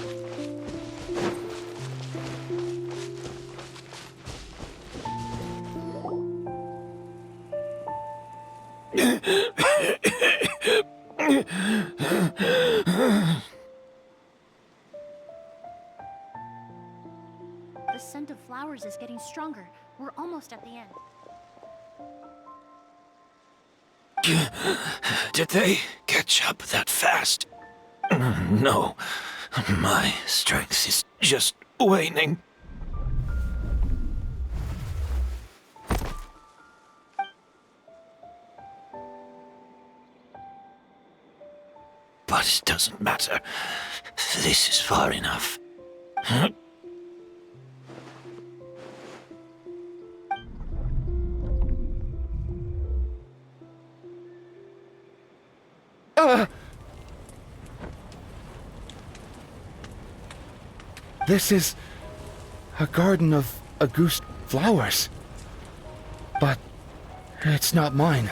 Speaker 2: The scent of flowers is getting stronger. We're almost at the end.
Speaker 5: Did they catch up that fast? No. My strength is just waning. But it doesn't matter. This is far enough.
Speaker 12: This is a garden of Auguste flowers. But it's not mine.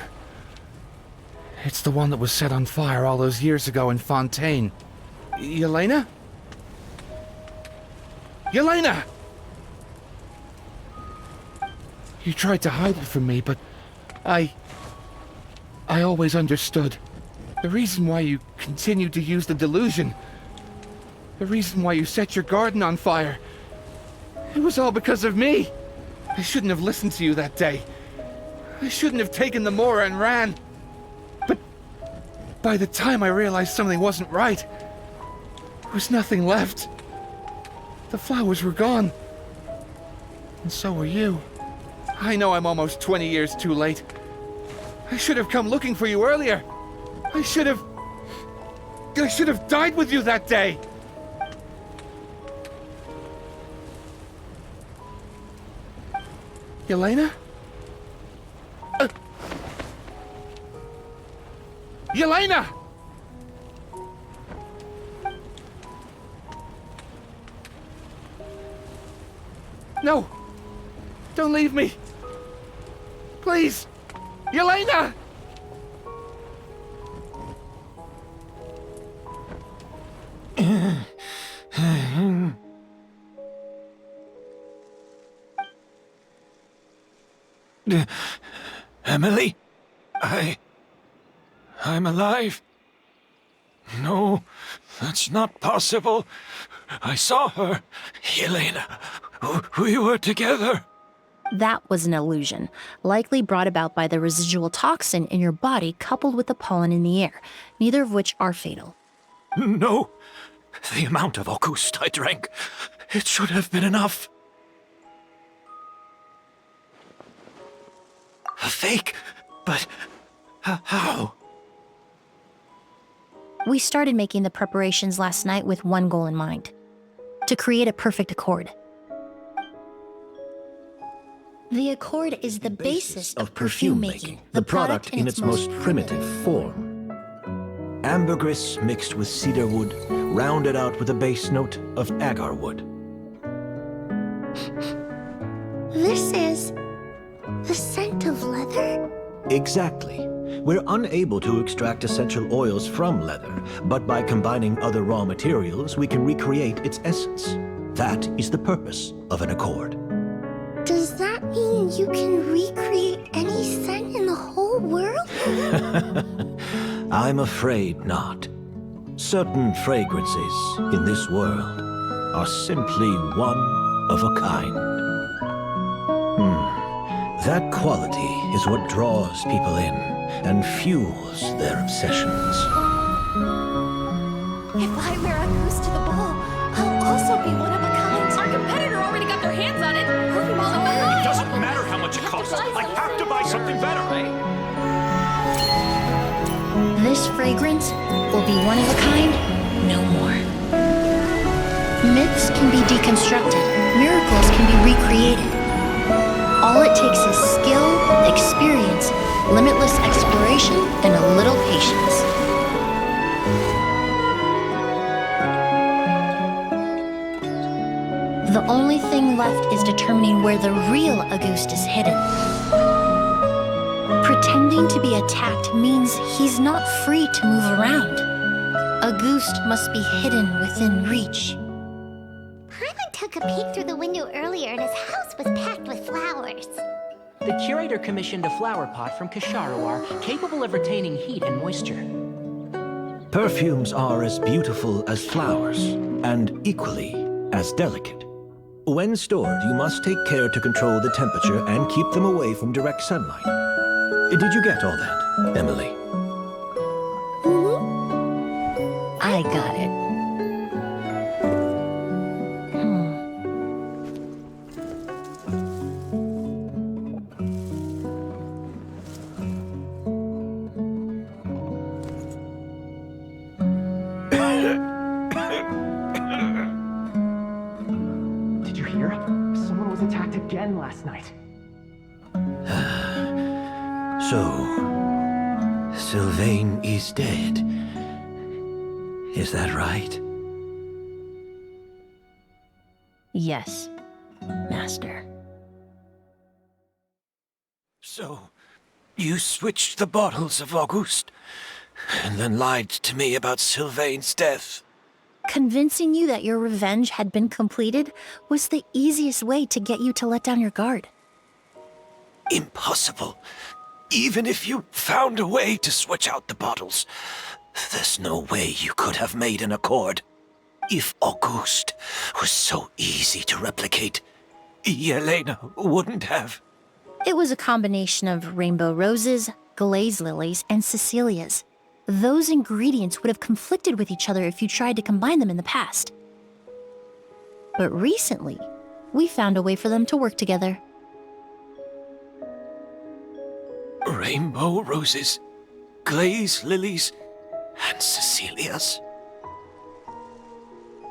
Speaker 12: It's the one that was set on fire all those years ago in Fontaine. Yelena? Yelena! You tried to hide it from me, but I always understood. The reason why you continued to use the delusion, the reason why you set your garden on fire, it was all because of me. I shouldn't have listened to you that day. I shouldn't have taken the Mora and ran. But by the time I realized something wasn't right, there was nothing left. The flowers were gone. And so were you. I know I'm almost 20 years too late. I should have come looking for you earlier. I should have died with you that day. Yelena? Yelena! No! Don't leave me! Please! Yelena!
Speaker 5: Emily? I'm alive. No, that's not possible. I saw her. Yelena, we were together.
Speaker 2: That was an illusion, likely brought about by the residual toxin in your body coupled with the pollen in the air, neither of which are fatal.
Speaker 5: No, the amount of Auguste I drank, it should have been enough. A fake? But how?
Speaker 2: We started making the preparations last night with one goal in mind. to create a perfect accord. The accord is the basis of perfume making,
Speaker 5: the product in its most primitive form. Ambergris mixed with cedar wood, rounded out with a base note of agar wood.
Speaker 4: This is the scent of leather?
Speaker 5: Exactly. We're unable to extract essential oils from leather, but by combining other raw materials, we can recreate its essence. That is the purpose of an accord.
Speaker 4: Does that mean you can recreate any scent in the whole world?
Speaker 5: I'm afraid not. Certain fragrances in this world are simply one of a kind. That quality is what draws people in and fuels their obsessions.
Speaker 2: If I wear a goose to the ball, I'll also be one of a kind.
Speaker 8: Our competitor already got their hands on it.
Speaker 5: It doesn't matter how much it costs. I have to buy something better.
Speaker 2: This fragrance will be one of a kind no more. Myths can be deconstructed. Miracles can be recreated. All it takes is skill, experience, limitless exploration, and a little patience. The only thing left is determining where the real Auguste is hidden. Pretending to be attacked means he's not free to move around. Auguste must be hidden within reach.
Speaker 4: Paimon took a peek through the window earlier and his house was packed with flowers.
Speaker 10: The curator commissioned a flower pot from Kasharawar capable of retaining heat and moisture.
Speaker 5: Perfumes are as beautiful as flowers and equally as delicate. When stored, you must take care to control the temperature and keep them away from direct sunlight. Did you get all that, Emilie?
Speaker 2: I got it.
Speaker 6: Did you hear? Someone was attacked again last night.
Speaker 5: So, Sylvain is dead. Is that right?
Speaker 2: Yes, Master.
Speaker 5: So, you switched the bottles of Auguste, and then lied to me about Sylvain's death.
Speaker 2: Convincing you that your revenge had been completed was the easiest way to get you to let down your guard.
Speaker 5: Impossible. Even if you found a way to switch out the bottles, there's no way you could have made an accord. If Auguste was so easy to replicate, Yelena wouldn't have.
Speaker 2: It was a combination of rainbow roses, glaze lilies, and Cecilias. Those ingredients would have conflicted with each other if you tried to combine them in the past. But recently, we found a way for them to work together.
Speaker 5: Rainbow roses, glaze lilies, and Cecilias.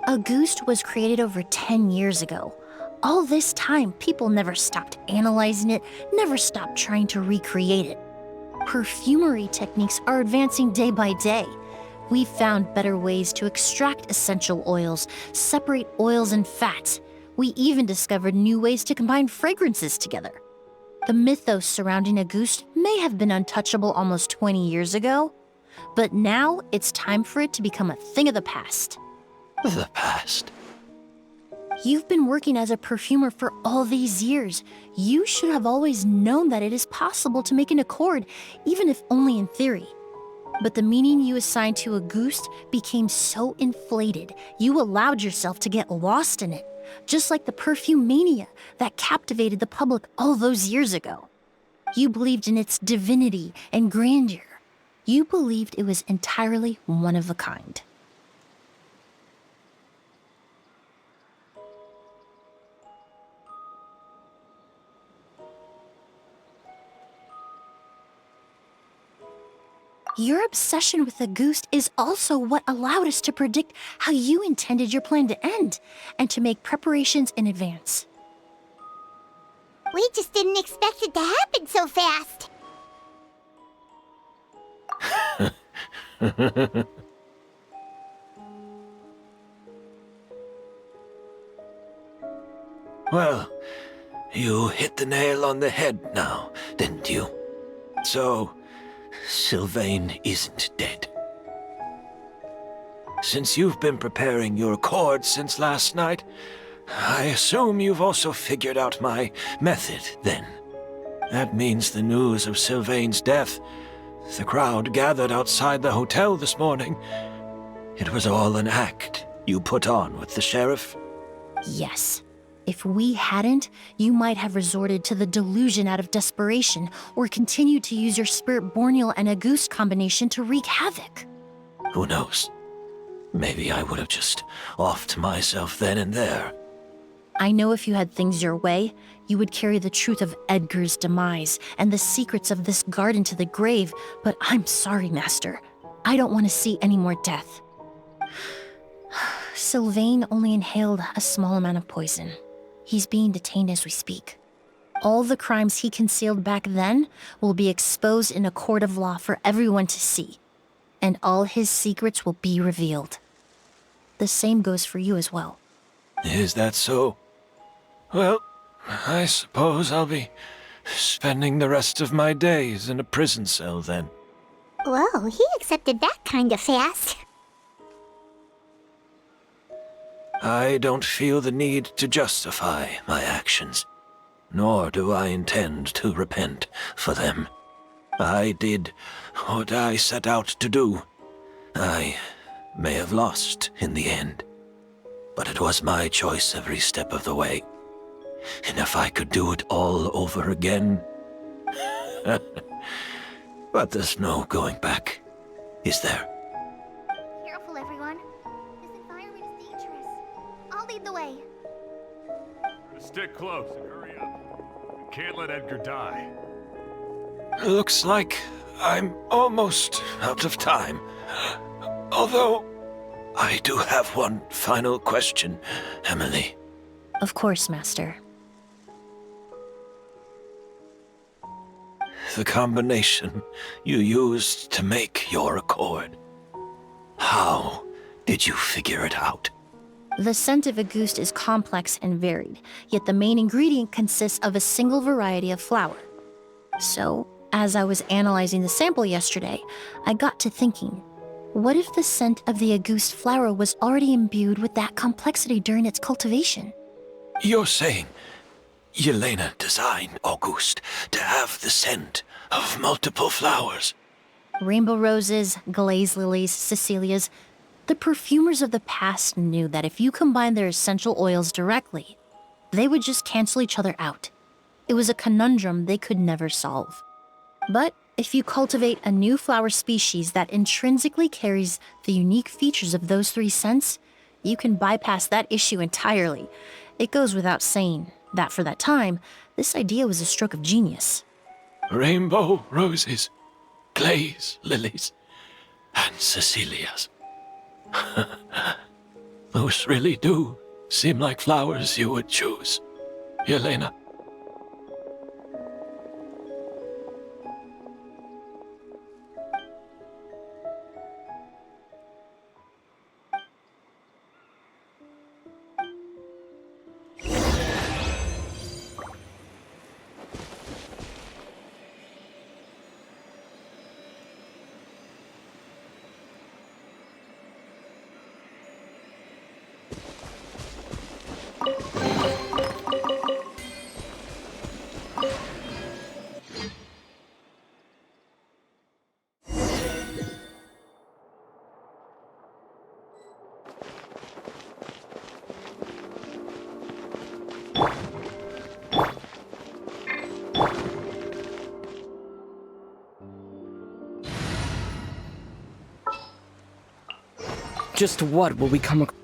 Speaker 2: Auguste was created over 10 years ago. All this time, people never stopped analyzing it, never stopped trying to recreate it. Perfumery techniques are advancing day by day. We've found better ways to extract essential oils, separate oils and fats. We even discovered new ways to combine fragrances together. The mythos surrounding Auguste may have been untouchable almost 20 years ago, but now it's time for it to become a thing of the past.
Speaker 5: The past?
Speaker 2: You've been working as a perfumer for all these years. You should have always known that it is possible to make an accord, even if only in theory. But the meaning you assigned to Auguste became so inflated, you allowed yourself to get lost in it, just like the perfume mania that captivated the public all those years ago. You believed in its divinity and grandeur. You believed it was entirely one of a kind. Your obsession with the goose is also what allowed us to predict how you intended your plan to end and to make preparations in advance.
Speaker 4: We just didn't expect it to happen so fast.
Speaker 5: Well, you hit the nail on the head now, didn't you? So, Sylvain isn't dead. Since you've been preparing your accord since last night, I assume you've also figured out my method, then. That means the news of Sylvain's death, the crowd gathered outside the hotel this morning, it was all an act you put on with the sheriff?
Speaker 2: Yes. If we hadn't, you might have resorted to the delusion out of desperation or continued to use your spirit borneal and a goose combination to wreak havoc.
Speaker 5: Who knows? Maybe I would have just offed myself then and there.
Speaker 2: I know if you had things your way, you would carry the truth of Edgar's demise and the secrets of this garden to the grave, but I'm sorry, Master. I don't want to see any more death. Sylvain only inhaled a small amount of poison. He's being detained as we speak. All the crimes he concealed back then will be exposed in a court of law for everyone to see, and all his secrets will be revealed. The same goes for you as well.
Speaker 5: Is that so? Well, I suppose I'll be spending the rest of my days in a prison cell then.
Speaker 4: Whoa, he accepted that kind of fast.
Speaker 5: I don't feel the need to justify my actions, nor do I intend to repent for them. I did what I set out to do. I may have lost in the end, but it was my choice every step of the way. And if I could do it all over again... But there's no going back, is there?
Speaker 1: Careful, everyone. This environment is dangerous. I'll lead the way.
Speaker 3: Stick close and hurry up. We can't let Edgar die.
Speaker 5: Looks like I'm almost out of time. Although, I do have one final question, Emilie.
Speaker 2: Of course, Master.
Speaker 5: The combination you used to make your accord. How did you figure it out?
Speaker 2: The scent of a goose is complex and varied, yet the main ingredient consists of a single variety of flower. So, as I was analyzing the sample yesterday, I got to thinking, what if the scent of the Auguste flower was already imbued with that complexity during its cultivation?
Speaker 5: You're saying Yelena designed Auguste to have the scent of multiple flowers?
Speaker 2: Rainbow roses, glaze lilies, Cecilias. The perfumers of the past knew that if you combined their essential oils directly, they would just cancel each other out. It was a conundrum they could never solve. But if you cultivate a new flower species that intrinsically carries the unique features of those three scents, you can bypass that issue entirely. It goes without saying that for that time, this idea was a stroke of genius.
Speaker 5: Rainbow roses, glaze lilies, and Cecilias. Those really do seem like flowers you would choose, Yelena.
Speaker 10: Just what will we come across?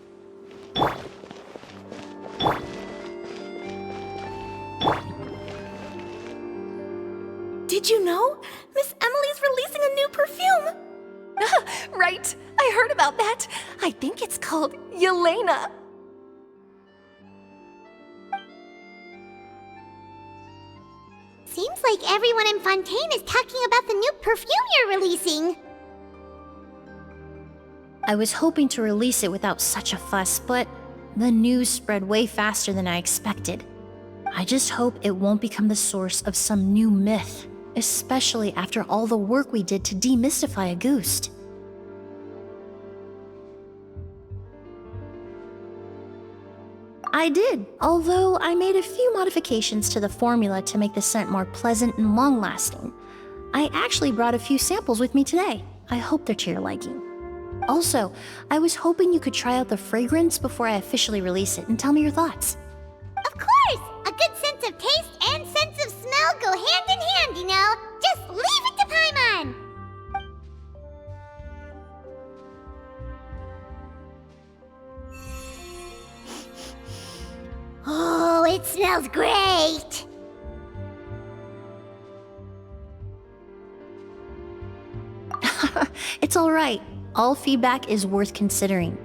Speaker 13: Did you know? Miss Emily's releasing a new perfume!
Speaker 7: It's called Yelena.
Speaker 4: Seems like everyone in Fontaine is talking about the new perfume you're releasing.
Speaker 2: I was hoping to release it without such a fuss, but the news spread way faster than I expected. I just hope it won't become the source of some new myth, especially after all the work we did to demystify Auguste. I did, although I made a few modifications to the formula to make the scent more pleasant and long-lasting. I actually brought a few samples with me today. I hope they're to your liking. Also, I was hoping you could try out the fragrance before I officially release it and tell me your thoughts.
Speaker 4: Of course! A good sense of taste and sense of smell go hand in hand, you know? Just leave it to Paimon! Oh, it smells great!
Speaker 2: It's all right. All feedback is worth considering.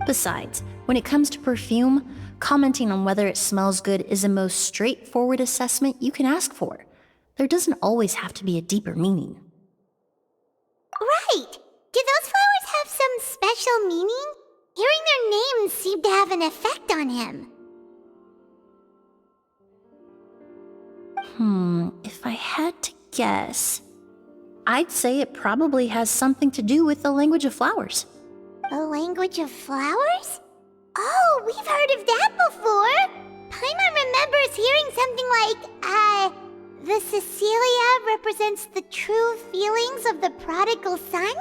Speaker 2: Besides, when it comes to perfume, commenting on whether it smells good is the most straightforward assessment you can ask for. There doesn't always have to be a deeper meaning.
Speaker 4: Right! Do those flowers have some special meaning? Hearing their names seemed to have an effect on him.
Speaker 2: If I had to guess, I'd say it probably has something to do with the language of flowers.
Speaker 4: The language of flowers? Oh, we've heard of that before! Paimon remembers hearing something like, the Cecilia represents the true feelings of the prodigal son?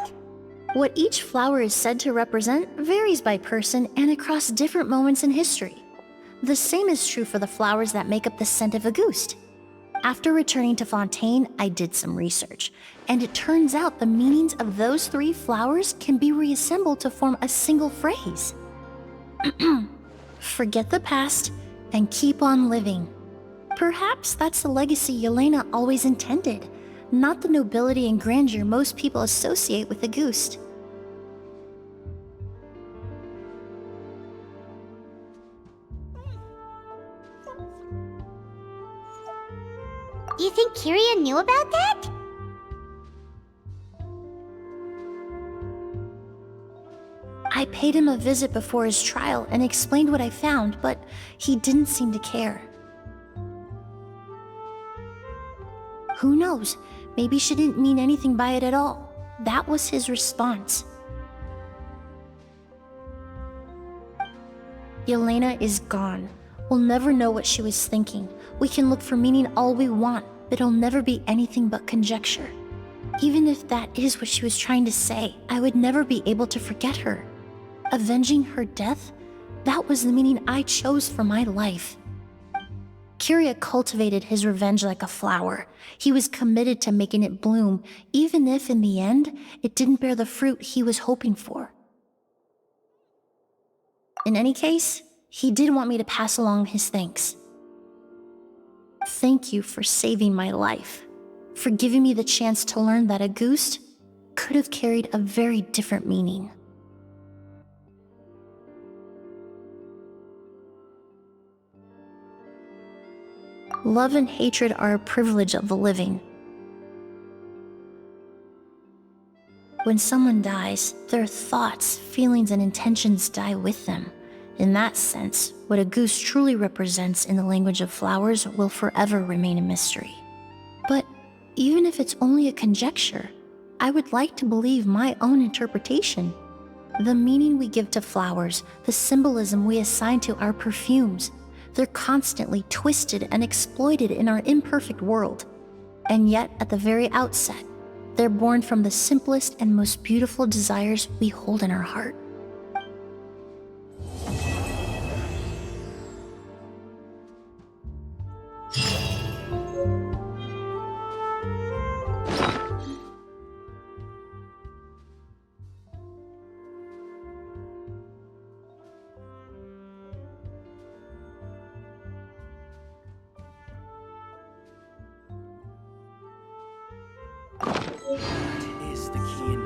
Speaker 2: What each flower is said to represent varies by person and across different moments in history. The same is true for the flowers that make up the scent of Auguste. After returning to Fontaine, I did some research, and it turns out the meanings of those 3 flowers can be reassembled to form a single phrase. Forget the past and keep on living. Perhaps that's the legacy Yelena always intended, not the nobility and grandeur most people associate with Auguste.
Speaker 4: You think Kiria knew about that?
Speaker 2: I paid him a visit before his trial and explained what I found, but he didn't seem to care. Who knows? Maybe she didn't mean anything by it at all. That was his response. Yelena is gone. We'll never know what she was thinking. We can look for meaning all we want, but it'll never be anything but conjecture. Even if that is what she was trying to say, I would never be able to forget her. Avenging her death? That was the meaning I chose for my life. Kiria cultivated his revenge like a flower. He was committed to making it bloom, even if in the end, it didn't bear the fruit he was hoping for. In any case, he did want me to pass along his thanks. Thank you for saving my life, for giving me the chance to learn that Auguste could have carried a very different meaning. Love and hatred are a privilege of the living. When someone dies, their thoughts, feelings, and intentions die with them. In that sense, what Auguste truly represents in the language of flowers will forever remain a mystery. But even if it's only a conjecture, I would like to believe my own interpretation. The meaning we give to flowers, the symbolism we assign to our perfumes, they're constantly twisted and exploited in our imperfect world. And yet, at the very outset, they're born from the simplest and most beautiful desires we hold in our heart.
Speaker 6: Is the key in